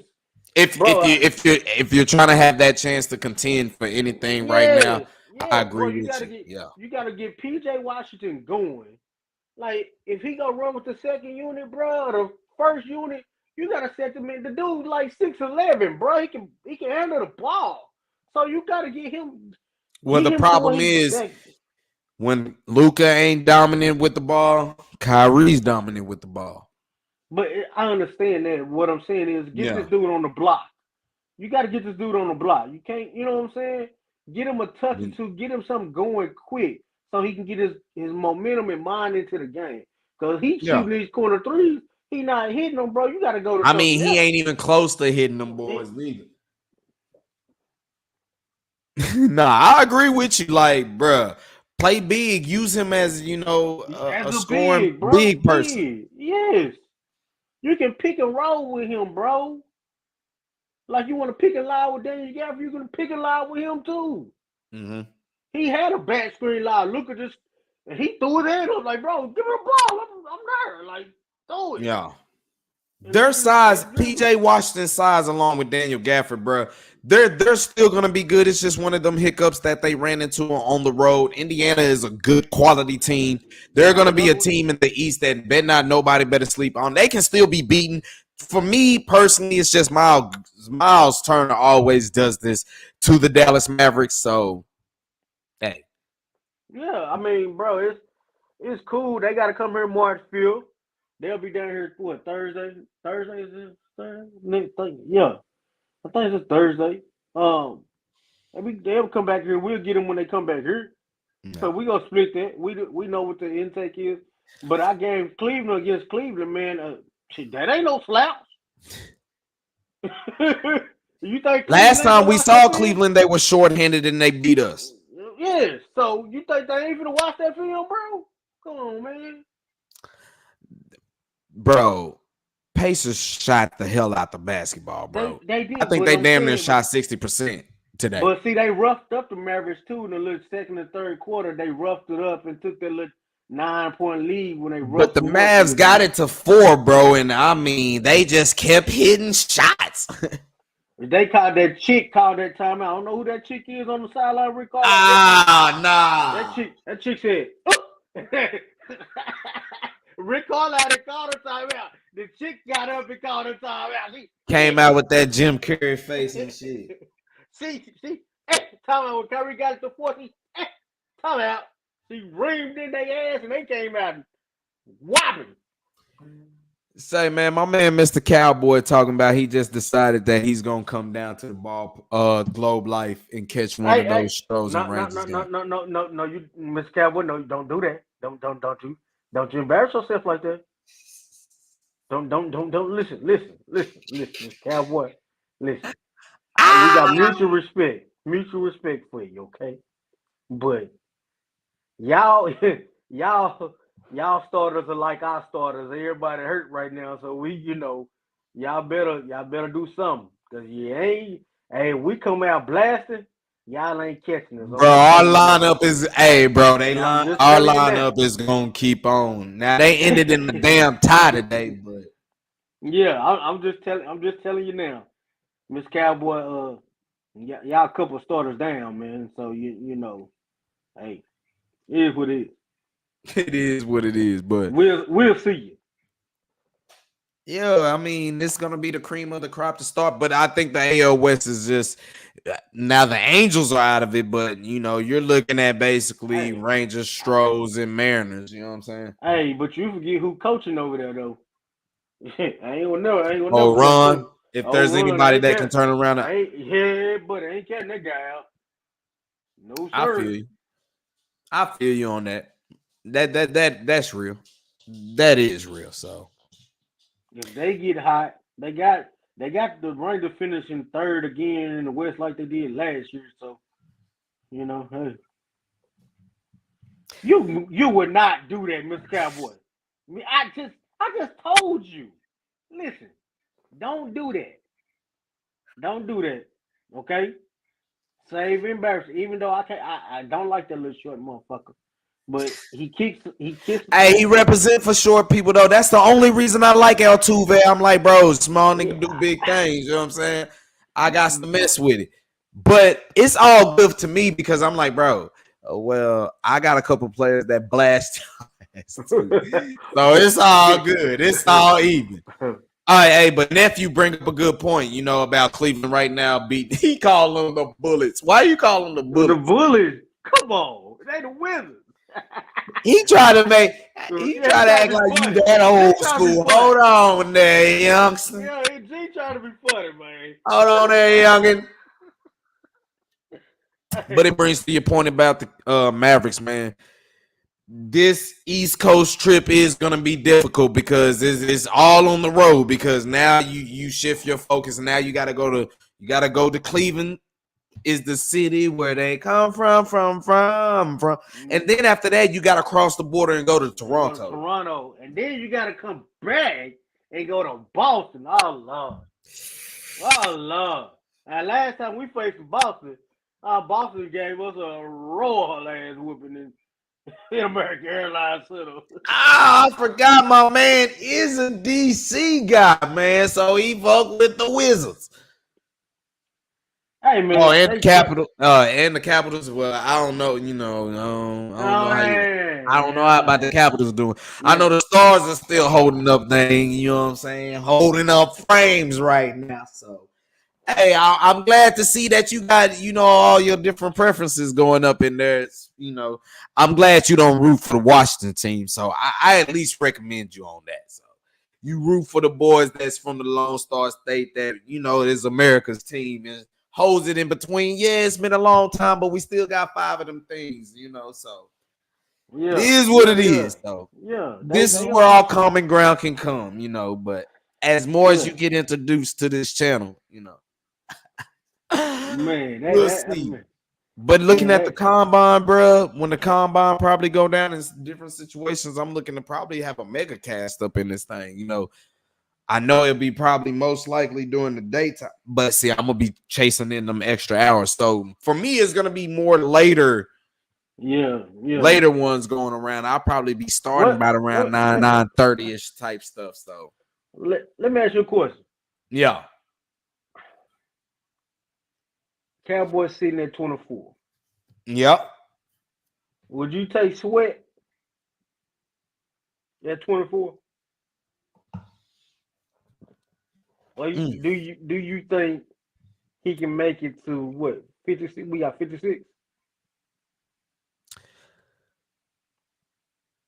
If bro. if you're trying to have that chance to contend for anything right now, I Bro. agree with you. Yeah. You gotta get PJ Washington going. Like if he go run with the second unit, bro, or the first unit, you gotta set him in. The dude like 6'11", bro. He can handle the ball. So you gotta get him. Well, the Get him to where problem is when Luka ain't dominant with the ball, Kyrie's dominant with the ball. But I understand that. What I'm saying is get Yeah. this dude on the block. You got to get this dude on the block. You can't, you know what I'm saying? Get him a touch or two. Get him something going quick so he can get his momentum and mind into the game. Because he's Yeah. shooting these corner threes. He not hitting them, bro. You got to go to I something mean, he else. ain't even close to hitting them boys neither. Nah, I agree with you. Like, bruh, play big. Use him as, As a a scoring big, bro. big person. Big. Yes. You can pick and roll with him, bro. Like you want to pick and lie with Daniel Gafford, you can pick and lie with him too. Mm-hmm. He had a back screen lie. Look at this. And he threw it in. I was like, bro, give me the ball. I'm there. Like, throw it. Yeah. Their size, PJ Washington's size, along with Daniel Gafford, bro, they're still gonna be good. It's just one of them hiccups that they ran into on the road. Indiana is a good quality team. They're gonna be a team in the East that bet not nobody better sleep on. They can still be beaten. For me personally, it's just Miles Turner always does this to the Dallas Mavericks. So, hey, Yeah, I mean, bro, it's cool. They got to come here March 5th. They'll be down here, what, Thursday? Thursday is this? Thursday? Yeah, I think it's Thursday. They'll come back here. We'll get them when they come back here. no. So we gonna split that. We know what the intake is. But I gave Cleveland against Cleveland, man. That ain't no slouch. You think Last time we saw film? Cleveland, they were shorthanded and they beat us. Yes. So you think they ain't gonna watch that film, bro? Come on, man. Bro, Pacers shot the hell out the basketball, bro. They did. I think they damn near shot 60% today. But see, they roughed up the Mavericks too in the little second and third quarter. They roughed it up and took that little 9-point lead when they roughed. But the Mavs got it to 4, bro, and I mean they just kept hitting shots. They called that timeout. I don't know who that chick is on the sideline. Recall. Nah. That chick said, oh. Rick Carlisle called a timeout. The chick got up and called a timeout. She came out with that Jim Carrey face and shit. See, timeout when Kyrie got it to 40. Timeout. She reamed in their ass and they came out whopping. Say, man, my man, Mr. Cowboy, talking about he just decided that he's gonna come down to the Globe Life and catch one of those shows and Rangers. No, you, Mr. Cowboy, no, don't do that. Don't you embarrass yourself like that. Don't listen, Mr. Cowboy, listen. We got mutual respect for you, okay? But y'all starters are like our starters. Everybody hurt right now, so y'all better do something. Cause we come out blasting. Y'all ain't catching us. Bro, our lineup is, hey, bro, our lineup is gonna keep on. Now they ended in the damn tie today, but yeah, I'm just telling you now, Miss Cowboy. Y'all a couple starters down, man. So you know, hey, it is what it is. it is what it is. But We'll see you. yeah, I mean, it's gonna be the cream of the crop to start. But I think the AL West is just now the Angels are out of it, but you know, you're looking at basically Rangers, Stros, and Mariners. You know what I'm saying? Hey, but you forget who coaching over there though. I ain't gonna know. Oh, Ron. If there's anybody that can turn around, but ain't catching that guy out. No sir. I feel you on that. That's real. That is real. So If they get hot, they got the Rangers finishing third again in the West like they did last year. So you know, hey, you would not do that, Mr. Cowboy. I mean, I just told you. Listen, don't do that. Don't do that. Okay? Save embarrassment. Even though I don't like that little short motherfucker. But he kicks. Hey, he represent for short people though. That's the only reason I like Altuve. I'm like, bro, small nigga do big things. You know what I'm saying? I got to mess with it. But it's all good to me because I'm like, bro, well, I got a couple players that blast. So it's all good. It's all even. All right, hey, but nephew bring up a good point, you know, about Cleveland right now. He called them the Bullets. Why you call them the Bullets? The Bullets? Come on. They the Wizards. He tried to act like funny. You that old school. Hold on there, youngster. Yeah, he trying to be funny, man. Hold on there, youngin. But it brings to your point about the Mavericks, man. This East Coast trip is gonna be difficult because it's all on the road. Because now you shift your focus, and now you gotta go to Cleveland. Is the city where they come from, and then after that you gotta cross the border and go to Toronto. And then you gotta come back and go to Boston. Oh Lord. And last time we faced Boston, Boston gave us a royal ass whooping in American Airlines Center. I forgot my man is a DC guy, man. So he fucked with the Wizards. Hey man, and the Capitals as well. I don't know, you know, I don't know how about the Capitals doing. Yeah. I know the Stars are still holding up things, you know what I'm saying? Holding up frames right now. So hey, I'm glad to see that you got, you know, all your different preferences going up in there. It's, you know, I'm glad you don't root for the Washington team. So I at least recommend you on that. So you root for the boys that's from the Lone Star State that, you know, is America's team and holds it in between. Yeah, it's been a long time, but we still got 5 of them things, you know. So it is what it is, though. Yeah, this is where all common ground can come, you know. But as more as you get introduced to this channel, you know, man, we'll see. But looking at the combine, bro, when the combine probably go down in different situations, I'm looking to probably have a mega cast up in this thing, you know. I know it'll be probably most likely during the daytime, but see, I'm gonna be chasing in them extra hours. So for me, it's gonna be more later. Yeah. Later ones going around. I'll probably be starting about around 9:30ish type stuff. So let me ask you a question. Yeah. Cowboys sitting at 24. Yep. Would you take Sweat at 24? Or do you think he can make it to what 56? We got 56.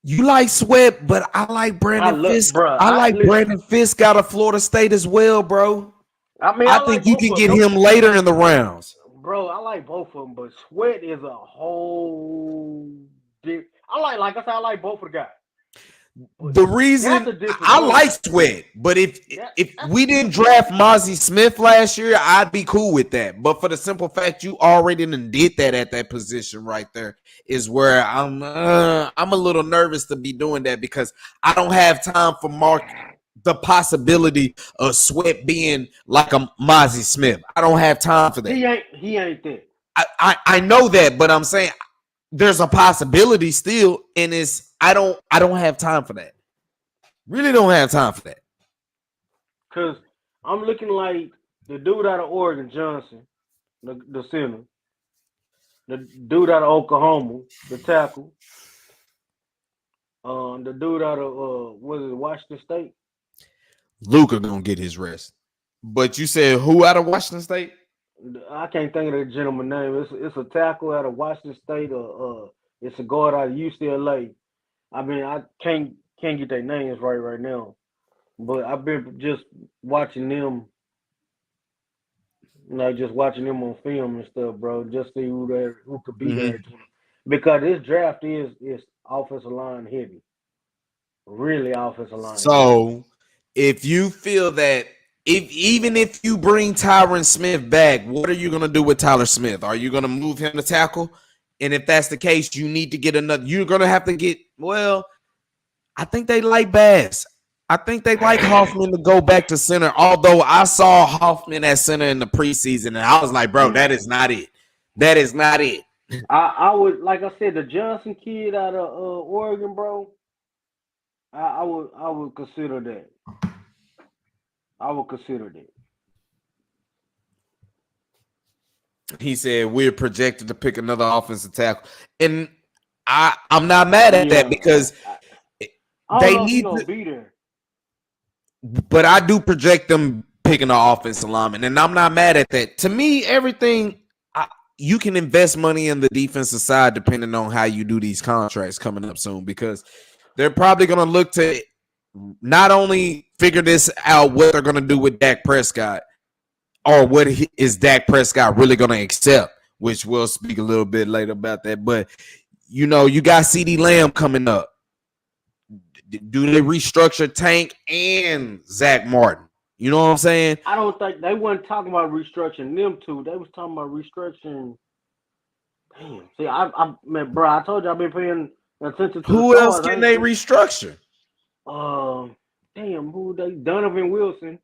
You like Sweat, but I like Brandon Fisk. Bro, I like Brandon Fisk out of Florida State as well, bro. I mean, I think you can get him later in the rounds. Bro, I like both of them, but Sweat is a whole different. I like both of the guys. The reason I like Sweat, but if we didn't draft Mozzie Smith last year, I'd be cool with that. But for the simple fact you already did that at that position right there is where I'm a little nervous to be doing that because I don't have time for the possibility of Sweat being like a Mozzie Smith. I don't have time for that. He ain't that. I know that, but I'm saying there's a possibility still, and I don't have time for that. Really don't have time for that. Cause I'm looking like the dude out of Oregon, Johnson, the center, the dude out of Oklahoma, the tackle, the dude out of was it Washington State? Luka gonna get his rest. But you said who out of Washington State? I can't think of the gentleman's name. It's a tackle out of Washington State, or it's a guard out of UCLA. I mean, I can't get their names right now, but I've been just watching them, just watching them on film and stuff, bro. Just see who could be there, because this draft is offensive line heavy, really offensive line heavy. So if you feel that even if you bring Tyron Smith back, what are you gonna do with Tyler Smith? Are you gonna move him to tackle? And if that's the case, you need to get another. You're gonna have to get. Well, I think they like Bass. I think they like Hoffman to go back to center. Although I saw Hoffman at center in the preseason, and I was like, bro, that is not it. That is not it. I would, like I said, the Johnson kid out of Oregon, bro. I would consider that. I would consider that. He said we're projected to pick another offensive tackle, and I'm not mad at that because they need to be there. But I do project them picking an offensive lineman, and I'm not mad at that. To me, everything you can invest money in the defensive side depending on how you do these contracts coming up soon, because they're probably going to look to not only figure this out what they're going to do with Dak Prescott, or what is Dak Prescott really going to accept, which we'll speak a little bit later about that. But, you got CeeDee Lamb coming up. Do they restructure Tank and Zach Martin? You know what I'm saying? I don't think they weren't talking about restructuring them two. They was talking about restructuring. Damn. See, man, bro, I told you I've been paying attention to who else can they restructure? Damn, who they? Donovan Wilson.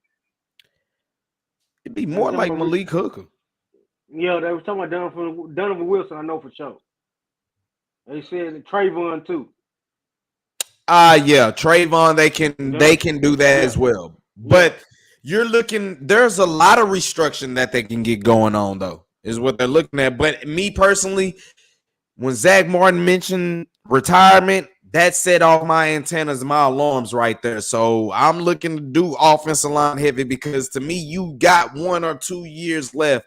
It'd be more like Malik Hooker. Yeah, they were talking about Donovan Wilson. I know for sure. They said Trayvon too. Yeah, Trayvon. They can do that as well. But there's a lot of restructuring that they can get going on though, is what they're looking at. But me personally, when Zach Martin mentioned retirement, that set off my antennas, my alarms right there. So I'm looking to do offensive line heavy, because to me, you got 1 or 2 years left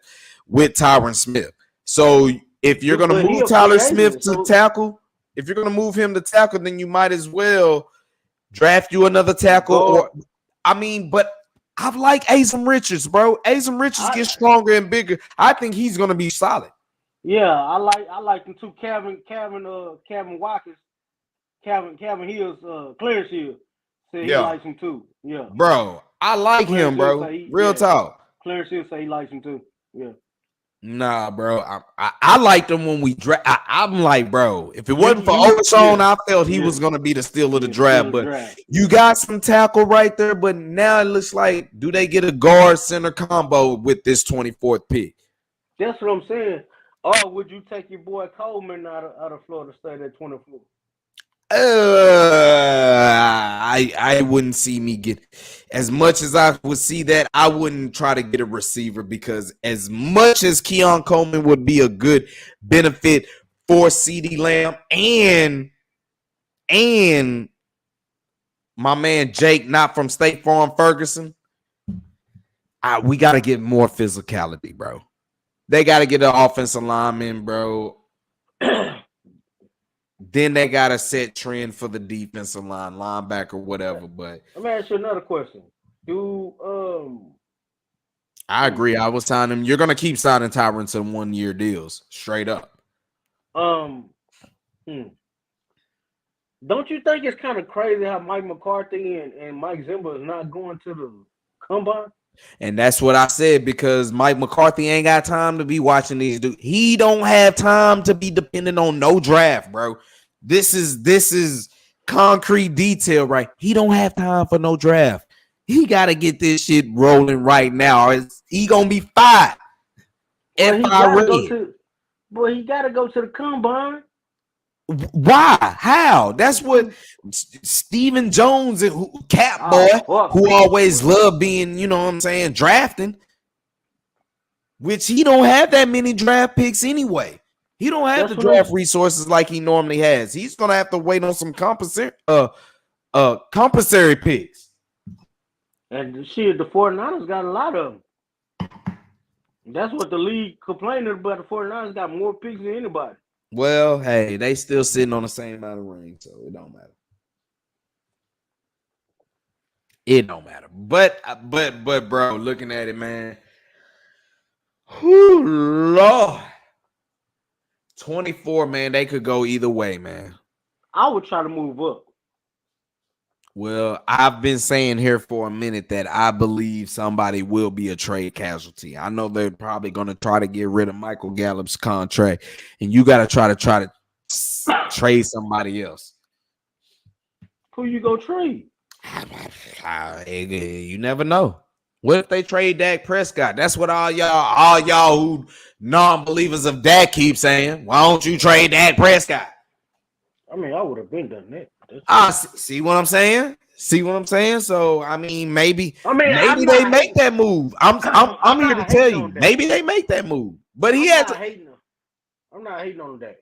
with Tyron Smith. So if you're going to move Tyler Smith to tackle, if you're going to move him to tackle, then you might as well draft you another tackle. But I like Azam Richards, bro. Azam Richards gets stronger and bigger. I think he's going to be solid. Yeah, I like him too. Calvin Watkins. Calvin Hills, Clarence Hill said he likes him too. Yeah, bro, I like him, bro. Real talk. Clarence Hill say he likes him too. Yeah. Nah, bro. I liked him when we draft. I'm like, bro, if it wasn't for Overshawn, I felt he was gonna be the steal of the draft. But you got some tackle right there. But now it looks like, do they get a guard center combo with this 24th pick? That's what I'm saying. Or would you take your boy Coleman out of Florida State at 24? I wouldn't see me get, as much as I would see that, I wouldn't try to get a receiver, because as much as Keon Coleman would be a good benefit for CeeDee Lamb and my man Jake, not from State Farm Ferguson, we got to get more physicality, bro. They got to get an offensive lineman, bro. Then they got to set trend for the defensive line, linebacker, whatever. But let me ask you another question. I agree. I was telling him, you're going to keep signing Tyron to 1-year deals, straight up. Don't you think it's kind of crazy how Mike McCarthy and Mike Zimba is not going to the combine? And that's what I said, because Mike McCarthy ain't got time to be watching these dudes. He don't have time to be dependent on no draft, bro. This is concrete detail, right? He don't have time for no draft. He got to get this shit rolling right now. He gonna be fired. Well, Boy, he got to go to the combine. Why? How? That's what Stephen Jones and Cap Boy, who always loved being, you know what I'm saying, drafting, which he don't have that many draft picks anyway. He don't have the draft resources like he normally has. He's gonna have to wait on some compensatory picks. And shit, the 49ers got a lot of them. That's what the league complaining about. The 49ers got more picks than anybody. Well, hey, they still sitting on the same amount of rings, so it don't matter. It don't matter. But bro, looking at it, man. Whew, Lord. 24, man, they could go either way, man. I would try to move up. Well, I've been saying here for a minute that I believe somebody will be a trade casualty. I know they're probably going to try to get rid of Michael Gallup's contract, and you got to try to trade somebody else. Who you go trade? You never know. What if they trade Dak Prescott? That's what all y'all who non-believers of Dak keep saying. Why don't you trade Dak Prescott? I mean, I would have been done that. See what I'm saying? See what I'm saying? So I mean, maybe they make that move. I'm here to tell you, maybe they make that move. But he has. I'm not hating on that.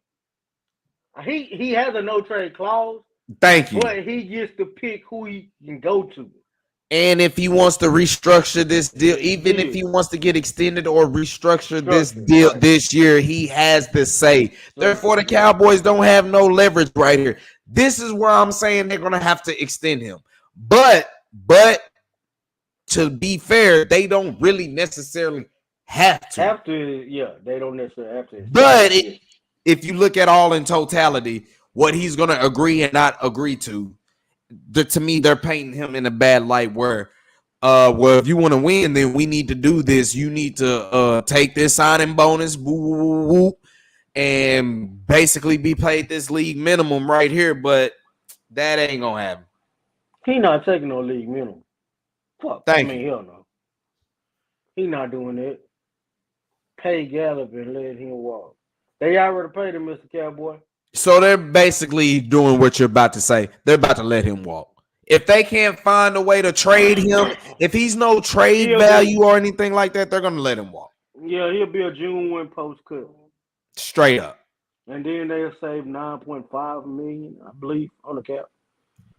He has a no trade clause. Thank you. But he gets to pick who he can go to. And if he wants to restructure this deal, even if he wants to get extended or restructure this deal this year, he has the say. Therefore, the Cowboys don't have no leverage right here. This is where I'm saying they're going to have to extend him. But to be fair, they don't really necessarily have to. They don't necessarily have to. But if you look at all in totality, what he's going to agree and not agree to me, they're painting him in a bad light where, if you want to win, then we need to do this. You need to take this signing bonus, and basically be paid this league minimum right here. But that ain't going to happen. He not taking no league minimum. Fuck. Thank you. Hell no. He not doing it. Pay Gallup and let him walk. They already paid him, Mr. Cowboy. So they're basically doing what you're about to say. They're about to let him walk. If they can't find a way to trade him, if he's no trade value or anything like that, they're going to let him walk. Yeah, he'll be a June 1 post cut. Straight up. And then they'll save $9.5 million, I believe, on the cap.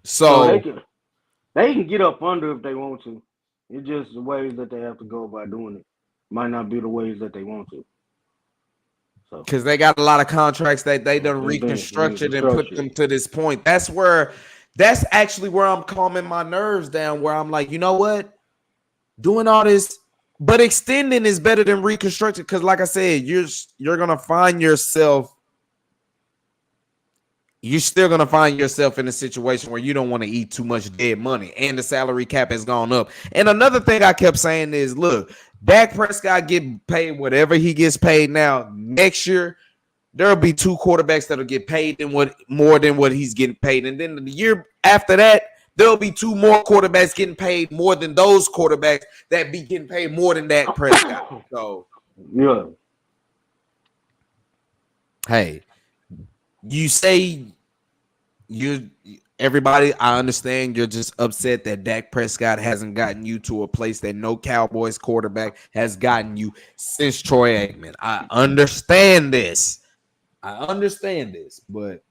So they can get up under if they want to. It's just the ways that they have to go about doing it. Might not be the ways that they want to. Because they got a lot of contracts that they done reconstructed and put them to this point. That's actually where I'm calming my nerves down, where I'm like, you know what? Doing all this, but extending is better than reconstructing. Because like I said, you're gonna find yourself. You're still going to find yourself in a situation where you don't want to eat too much dead money, and the salary cap has gone up. And another thing I kept saying is, look, Dak Prescott get paid whatever he gets paid now. Next year, there'll be two quarterbacks that'll get paid more than what he's getting paid. And then the year after that, there'll be two more quarterbacks getting paid more than those quarterbacks that be getting paid more than Dak Prescott. So, yeah. Hey. You say everybody, I understand you're just upset that Dak Prescott hasn't gotten you to a place that no Cowboys quarterback has gotten you since Troy Aikman. I understand this, but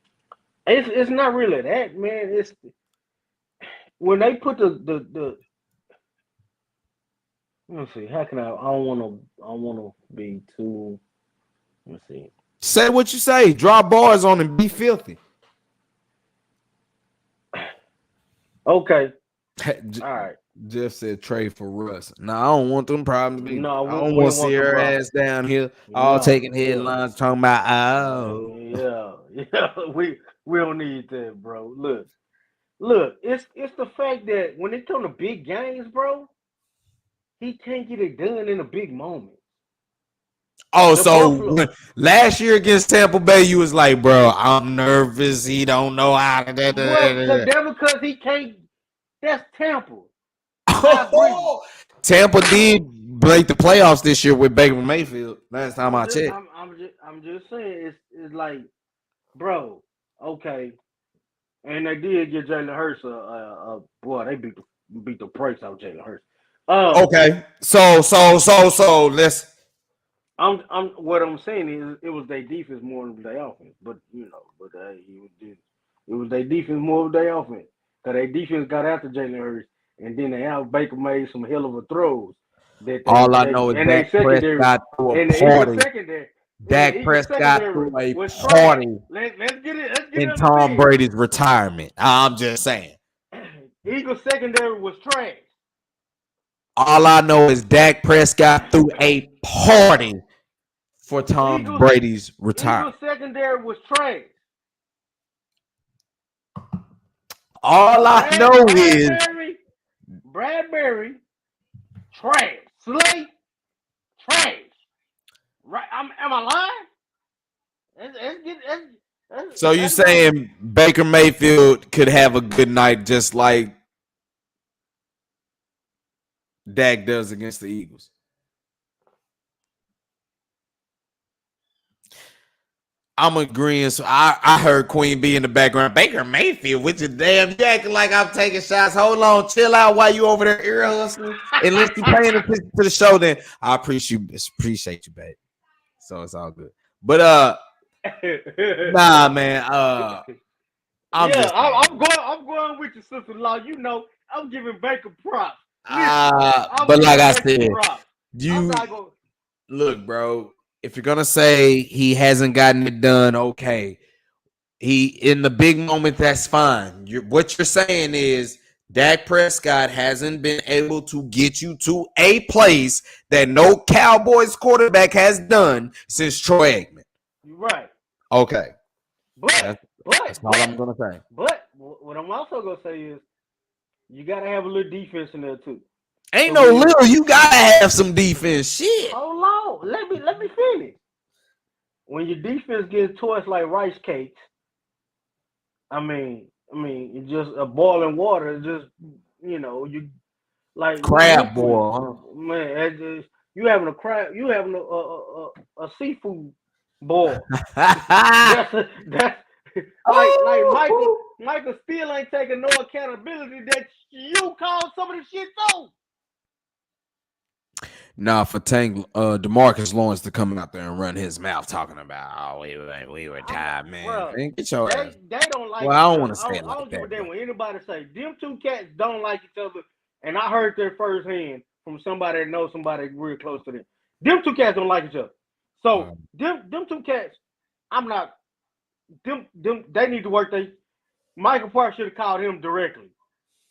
it's not really that, man. It's when they put the let's see, how can I don't want to be too, let's see. Say what you say. Drop bars on and be filthy. Okay. All right. Jeff said trade for Russ. No, I don't want them problems. No, I don't want to see her ass down here all taking headlines talking about we don't need that, bro. Look, it's the fact that when it comes to big games, bro, he can't get it done in a big moment. Oh, so last year against Tampa Bay, you was like, bro, I'm nervous. He don't know how to. That's because he can't. That's Tampa. Tampa did break the playoffs this year with Baker Mayfield. Last time I checked. I'm just saying it's like, bro, okay, and they did get Jalen Hurts. Boy, they beat the brakes out of Jalen Hurts. Okay. So let's. What I'm saying is it was their defense more than their offense, but it was their defense more than their offense. Cause their defense got after Jalen Hurts, and then Baker made some hell of a throws that All I they know is and they Dak secondary Prescott threw a and the Eagles party. secondary and the Dak Eagles Prescott secondary threw a was trash. party Let's get in on the Tom bed. Brady's retirement. I'm just saying. Eagles secondary was trash. All I know is Dak Prescott threw a party for Tom Brady's retirement. Eagles secondary was trash. All I know is Bradbury, trash. Slate, trash. Right? Am I lying? so you saying Baker Mayfield could have a good night just like Dak does against the Eagles? I'm agreeing. So I heard Queen B in the background. Baker Mayfield with your damn, you acting like I'm taking shots. Hold on, chill out while you over there ear hustling. Unless you paying attention to the show, then I appreciate you, babe. So it's all good. But nah, man. I'm going with your sister-in-law. You know, I'm giving Baker props. But like I said, look, bro. If you're gonna say he hasn't gotten it done, okay. He in the big moment, that's fine. What you're saying is Dak Prescott hasn't been able to get you to a place that no Cowboys quarterback has done since Troy Aikman. You're right. Okay. That's all I'm gonna say. But what I'm also gonna say is you gotta have a little defense in there too. Ain't so no little. You gotta have some defense. Shit. Hold on. Let me finish. When your defense gets tossed like rice cakes, I mean, it's just a boiling water. It's just you like crab boil. Huh? Man, it's just you having a crab. You having a seafood boil. that's like Michael still ain't taking no accountability that you caused some of the shit too. Nah, for DeMarcus Lawrence to come out there and run his mouth talking about, we were tired, man. Bro, get your ass. They don't like. Well, I don't want to say it like I don't that. give a damn when anybody say them two cats don't like each other, and I heard that firsthand from somebody that knows somebody real close to them. Them two cats don't like each other. So them two cats, I'm not. Them they need to work. Michael Park should have called him directly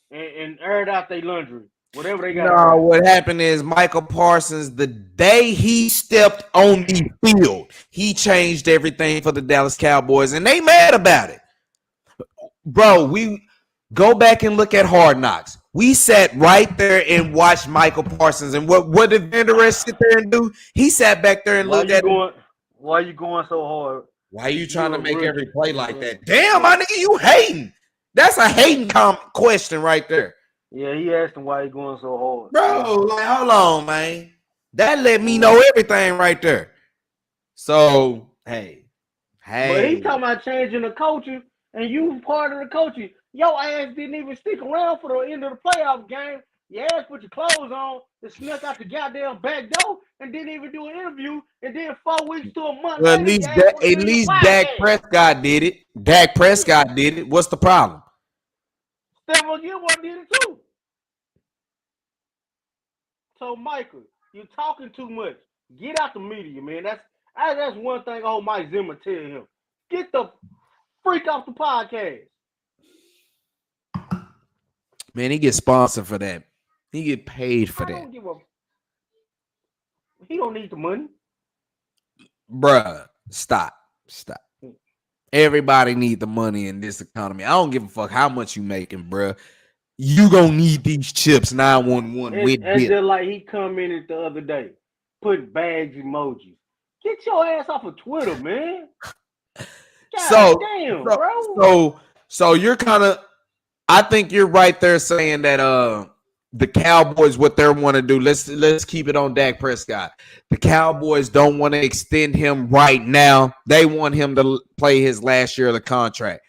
and aired out their laundry. Whatever they got. No, what happened is Michael Parsons, the day he stepped on the field, he changed everything for the Dallas Cowboys, and they mad about it. Bro, we go back and look at Hard Knocks. We sat right there and watched Michael Parsons, and what did Van Der Esch sit there and do? He sat back there and looked at him. Why are you going so hard? Why are you trying to make every play like that? Damn, my nigga, you hating. That's a hating question right there. Yeah, he asked him why he going so hard. Bro, like, hold on, man. That let me know everything right there. So, hey. But he talking about changing the coaches, and you part of the coaching. Your ass didn't even stick around for the end of the playoff game. Your ass put your clothes on and snuck out the goddamn back door and didn't even do an interview. And then 4 weeks to a month. Well, at least Dak Prescott did it. Dak Prescott did it. What's the problem? Stephon Gilmore did it too. So, Michael, you're talking too much. Get out the media, man. That's one thing old Mike Zimmer tell him. Get the freak off the podcast. Man, he gets sponsored for that. He get paid for that. He don't need the money. Bruh, stop. Everybody need the money in this economy. I don't give a fuck how much you making, bruh. You gonna need these chips 911 with and just like he commented the other day, put bags emojis. Get your ass off of Twitter, man. Damn, bro. So you're kind of, I think you're right there saying that the Cowboys, what they want to do, let's keep it on Dak Prescott. The Cowboys don't want to extend him right now. They want him to play his last year of the contract.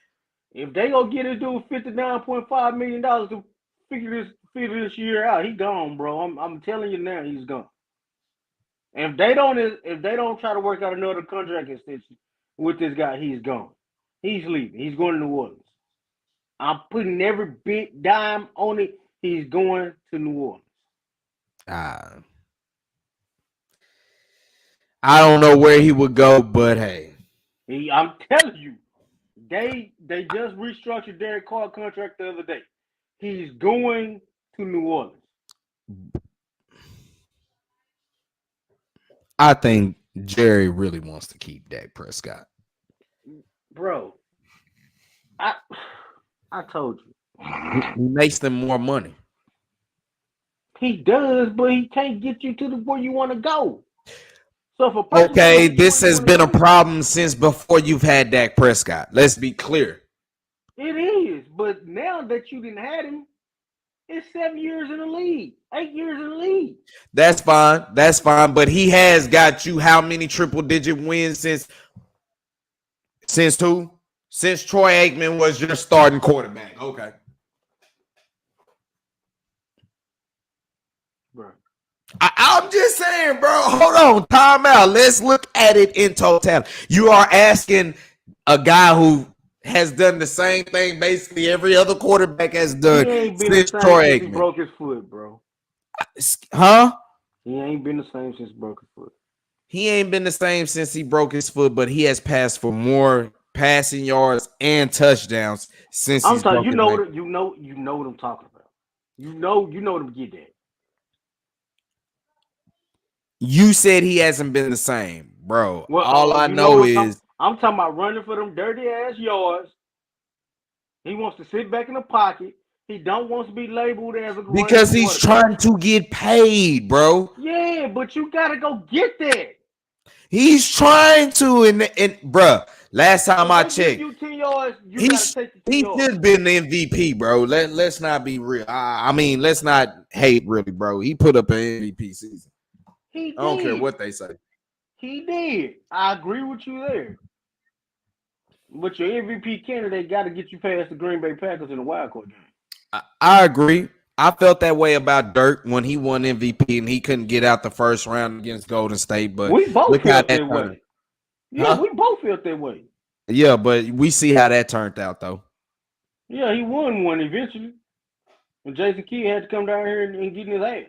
If they gonna get this dude $59.5 million to figure this year out, he gone, bro. I'm telling you now, he's gone. And if they don't try to work out another contract extension with this guy, he's gone. He's leaving. He's going to New Orleans. I'm putting every bit dime on it. He's going to New Orleans. I don't know where he would go, but hey, I'm telling you, they just restructured Derek Carr's contract the other day. He's going to New Orleans. I think Jerry really wants to keep Dak Prescott. Bro, I told you. He makes them more money. He does, but he can't get you to where you want to go. So for okay, this has been a problem since before you've had Dak Prescott. Let's be clear. It is, but now that you didn't have him, it's 7 years in the league, 8 years in the league. That's fine. That's fine. But he has got you how many triple-digit wins since who? Since Troy Aikman was your starting quarterback. Okay. Bro. I'm just saying, bro. Hold on. Time out. Let's look at it in totality. You are asking a guy who has done the same thing basically every other quarterback has done since Troy Aikman. He broke his foot, bro. Huh? He ain't been the same since he broke his foot. He ain't been the same since he broke his foot, but he has passed for more passing yards and touchdowns since I'm telling you, you know what I'm talking about. You know what I'm getting at. You said he hasn't been the same, bro. Well, all I know is I'm talking about running for them dirty ass yards. He wants to sit back in the pocket. He don't want to be labeled as a because he's trying to get paid, bro. Yeah, but you gotta go get that. He's trying to, and bro. Last time I checked, you 10 yards, he should been the MVP, bro. Let's not be real. I mean, let's not hate, really, bro. He put up an MVP season. He did. I don't care what they say. He did. I agree with you there. But your MVP candidate got to get you past the Green Bay Packers in the wild card game. I agree. I felt that way about Dirk when he won MVP and he couldn't get out the first round against Golden State. But we both felt that way. Yeah, we both felt that way. Yeah, but we see how that turned out, though. Yeah, he won one eventually. And Jason Kidd had to come down here and get in his ass.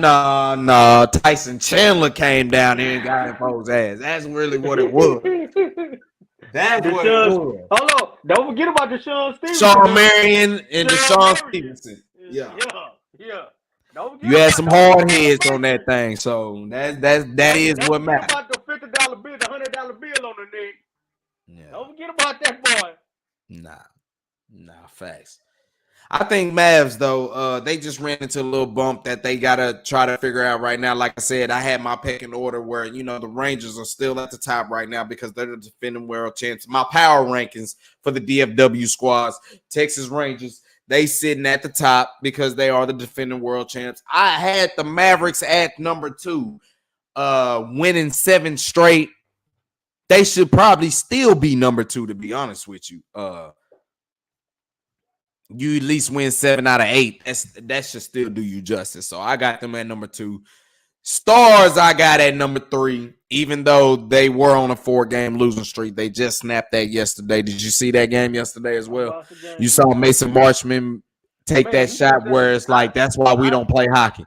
No. Tyson Chandler came down here and got in folks' ass. That's really what it was. That's what it was. Hold on. Don't forget about Deshaun Stevenson. Shawn Marion and Deshaun Stevenson. Yeah. You had some hard heads on that thing, so that is what matters. Don't forget about the $50 bill, the $100 bill on the neck. Yeah. Don't forget about that boy. Nah, facts. I think Mavs, though, they just ran into a little bump that they got to try to figure out right now. Like I said, I had my pecking order where, the Rangers are still at the top right now because they're the defending world champs. My power rankings for the DFW squads, Texas Rangers, they sitting at the top because they are the defending world champs. I had the Mavericks at number 2, winning 7 straight. They should probably still be number 2, to be honest with you. You at least win 7 out of 8. That should still do you justice. So I got them at number 2. Stars I got at number 3, even though they were on a 4-game losing streak. They just snapped that yesterday. Did you see that game yesterday as well? You saw Mason Marchman take that shot where it's like, that's why we don't play hockey.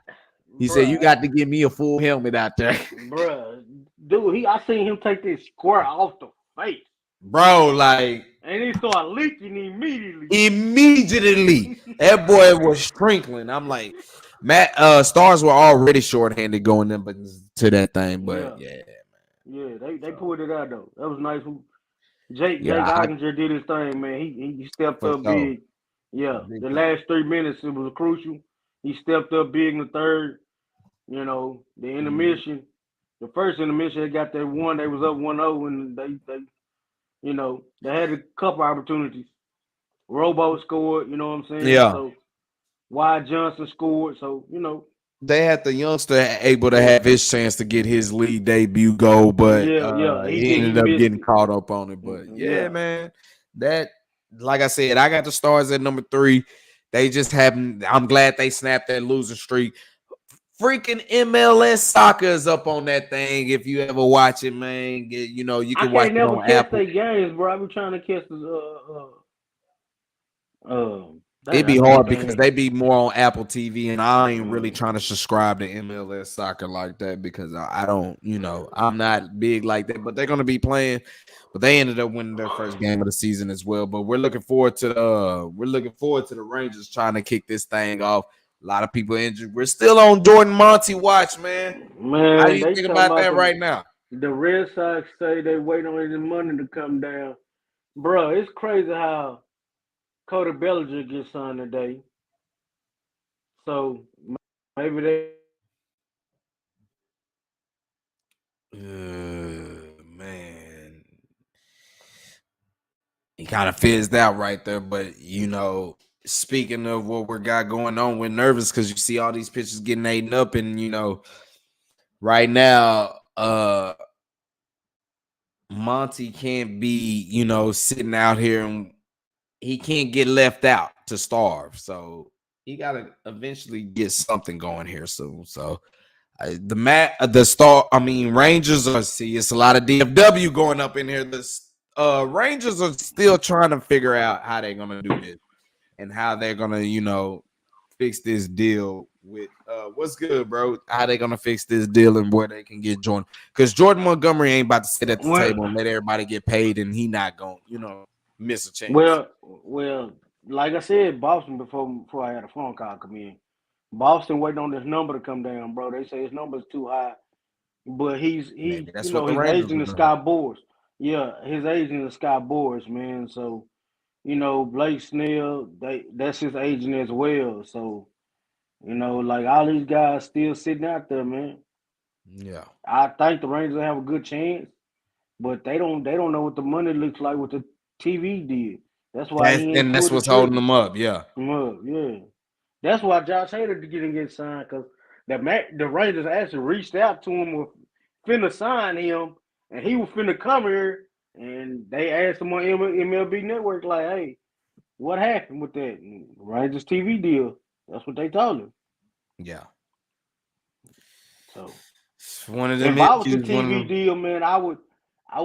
He said, you got to give me a full helmet out there. Bruh, dude, I seen him take this square off the face. Bro, like. And he started leaking immediately. That boy was sprinkling. I'm like, Stars were already shorthanded going to that thing, but yeah, they pulled it out though. That was nice. Jake Ottinger did his thing, man. He stepped up big. Yeah, the last 3 minutes it was crucial. He stepped up big in the third. The intermission, the first intermission, they got that one. They was up 1-0, and they had a couple opportunities. Robo scored, you know what I'm saying? Yeah. So Why Johnson scored. So they had the youngster able to have his chance to get his league debut goal, but yeah, he he did. He ended up missed getting it. caught up on it. But yeah, Yeah, man, that like I said, I got the Stars at number 3. They just haven't. I'm glad they snapped that losing streak. Freaking MLS soccer is up on that thing. If you ever watch it, man, you I can watch can't it never on catch Apple. their games, bro. I be trying to catch the It'd I be can't hard because think. they be more on Apple TV, and I ain't really Mm. trying to subscribe to MLS soccer like that because I don't, I'm not big like that. But they're gonna be playing. But they ended up winning their first game of the season as well. But we're looking forward to the Rangers trying to kick this thing off. A lot of people injured. We're still on Jordan Monty watch, man. How do Man, you they think talking about about that right now? the Red Sox say they wait on his money to come down, bro. It's crazy how Cody Bellinger gets signed today. So maybe they Man, he kind of fizzed out right there. But speaking of what we got going on, we're nervous because you see all these pitchers getting eaten up, and right now, Monty can't be sitting out here and he can't get left out to starve. So he got to eventually get something going here soon. So Rangers are see it's a lot of DFW going up in here. This Rangers are still trying to figure out how they're gonna do this and how they're gonna fix this deal with what's good, bro. How they gonna fix this deal and where they can get Jordan, because Jordan Montgomery ain't about to sit at the well, table and let everybody get paid and he not gonna miss a chance. well, like I said, Boston before I had a phone call come in. Boston waiting on this number to come down, bro. They say his number's too high, but Maybe that's what the his Rangers agent are is doing. Scott Boras. Yeah, his agent is Scott Boras, man. So Blake Snell, that's his agent as well. So like all these guys still sitting out there, man. Yeah. I think the Rangers have a good chance, but they don't know what the money looks like with the TV deal. That's why he ain't That's pulled the what's holding trigger. them up. Yeah. Yeah. That's why Josh Hader didn't get signed because the Rangers actually reached out to him with finna sign him, and he was finna come here, and they asked him on MLB Network like, "Hey, what happened with that Rangers TV deal?" That's what they told him. Yeah. So It's one of them if I was the issues. One of TV them. deal, man, I would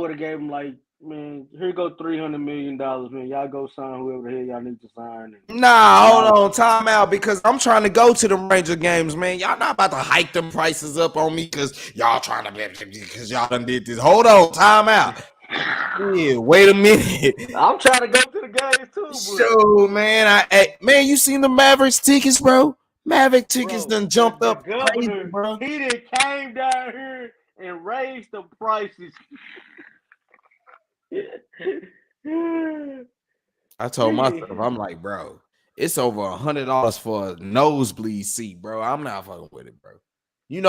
have gave him like, man, here go $300 million, man. Y'all go sign whoever the hell y'all need to sign, and Nah, hold y'all. on, time out because I'm trying to go to the Ranger games, man. Y'all not about to hike them prices up on me because y'all trying to because y'all done did this. Hold on, time out. Yeah, wait a minute. I'm trying to go to the games too, but So, man, man, you seen the Mavericks tickets, bro? Maverick tickets bro, done the jumped the up crazy, governor bro. he done came down here and raised the prices. I told myself, I'm like, bro, it's over $100 for a nosebleed seat, bro. I'm not fucking with it, bro.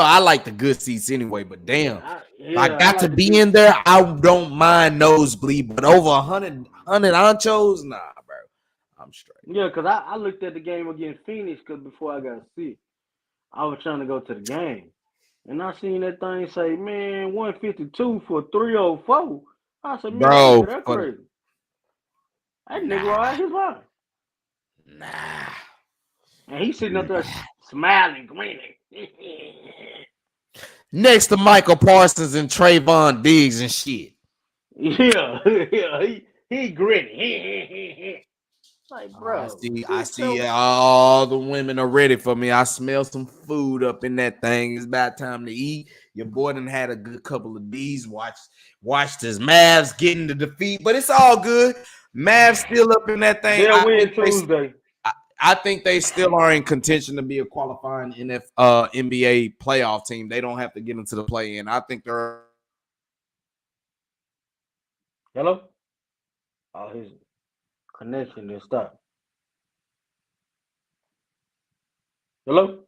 I like the good seats anyway, but damn, if I I got to like to be see. in there, I don't mind nosebleed, but over 100 anchos, nah, bro. I'm straight. Yeah, because I looked at the game against Phoenix because before I got sick, I was trying to go to the game. And I seen that thing say, man, 152 for 304. I said, man, that nigga, Bro, that for the, crazy. That nigga nah, right his mind. nah, And he sitting up there nah. smiling, grinning. Next to Michael Parsons and Trayvon Diggs and shit. Yeah, yeah, he grinning. Like, I bro, see. I sit see. your All the women are ready for me. I smell some food up in that thing. It's about time to eat. Your boy done had a good couple of D's. Watched his Mavs getting the defeat, but it's all good. Mavs still up in that thing. they'll win Tuesday. I think they still are in contention to be a qualifying NBA playoff team. They don't have to get into the play in. I think they're Hello? Oh, his connection didn't stop. Hello?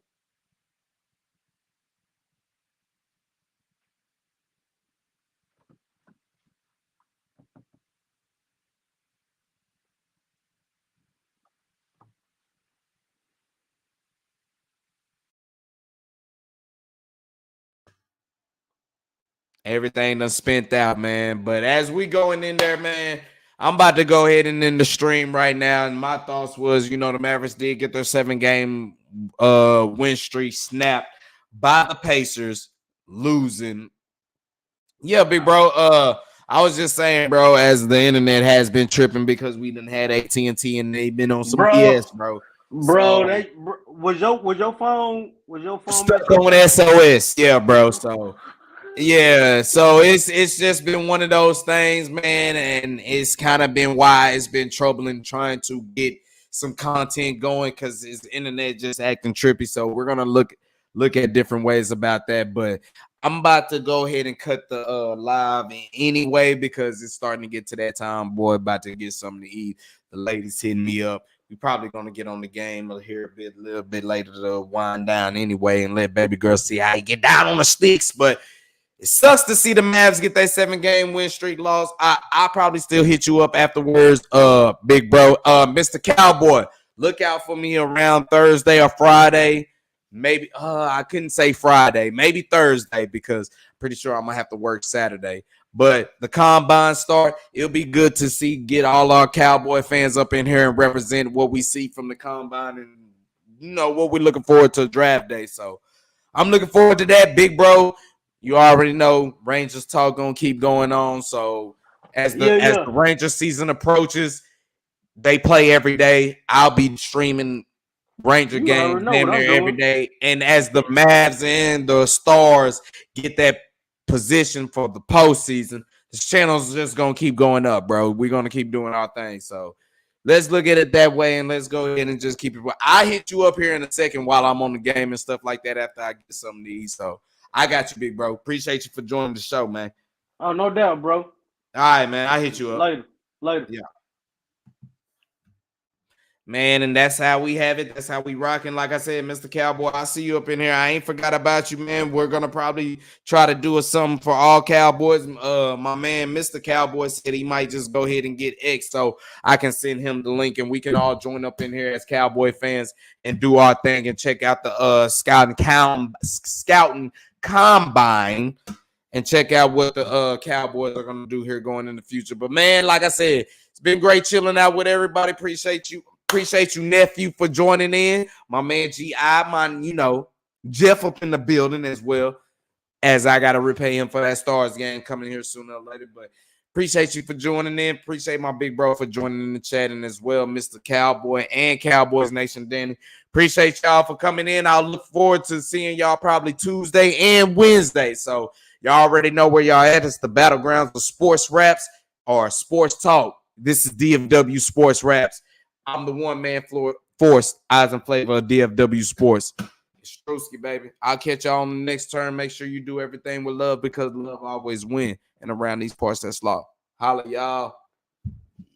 Everything done spent out, man. But as we going in there, man, I'm about to go ahead and end the stream right now. And my thoughts was, the Mavericks did get their 7-game win streak snapped by the Pacers, losing. Yeah, big bro. I was just saying, bro, as the internet has been tripping because we done had AT&T and they've been on some BS, bro. Bro, was your phone Stuck messed up? on SOS, yeah, bro. So yeah, so it's just been one of those things, man, and it's kind of been why it's been troubling trying to get some content going because the internet just acting trippy. So we're gonna look at different ways about that. But I'm about to go ahead and cut the live anyway because it's starting to get to that time, boy. About to get something to eat. The ladies hitting me up. We probably gonna get on the game here a little bit later to wind down anyway and let baby girl see how you get down on the sticks, but. It sucks to see the Mavs get that 7-game win streak loss. I'll probably still hit you up afterwards, big bro. Mr. Cowboy, look out for me around Thursday or Friday. Maybe I couldn't say Friday, maybe Thursday, because I'm pretty sure I'm gonna have to work Saturday. But the combine start, it'll be good to get all our Cowboy fans up in here and represent what we see from the combine and what we're looking forward to draft day. So I'm looking forward to that, big bro. You already know Rangers talk gonna keep going on. So as the Rangers season approaches, they play every day. I'll be streaming Ranger games damn near every day. And as the Mavs and the Stars get that position for the postseason, this channel's just gonna keep going up, bro. We're gonna keep doing our thing. So let's look at it that way and let's go ahead and just keep it. I hit you up here in a second while I'm on the game and stuff like that after I get something to eat. So I got you, big bro. Appreciate you for joining the show, man. Oh, no doubt, bro. All right, man. I hit you up. Later. Yeah. Man, and that's how we have it. That's how we rocking. Like I said, Mr. Cowboy, I see you up in here. I ain't forgot about you, man. We're gonna probably try to do something for all Cowboys. My man, Mr. Cowboy, said he might just go ahead and get X, so I can send him the link, and we can all join up in here as Cowboy fans and do our thing and check out the scouting combine and check out what the Cowboys are gonna do here going in the future. But man, like I said, it's been great chilling out with everybody. Appreciate you. Appreciate you, nephew, for joining in. My man G.I., Jeff up in the building as well, as I got to repay him for that Stars game coming here sooner or later. But appreciate you for joining in. Appreciate my big bro for joining in the chat and as well, Mr. Cowboy and Cowboys Nation Danny. Appreciate y'all for coming in. I'll look forward to seeing y'all probably Tuesday and Wednesday. So y'all already know where y'all at. It's the Battlegrounds of Sports Raps or Sports Talk. This is DFW Sports Raps. I'm the one-man force, eyes and flavor of DFW Sports. It's Strowski, baby. I'll catch y'all on the next turn. Make sure you do everything with love because love always wins. And around these parts, that's law. Holla, y'all.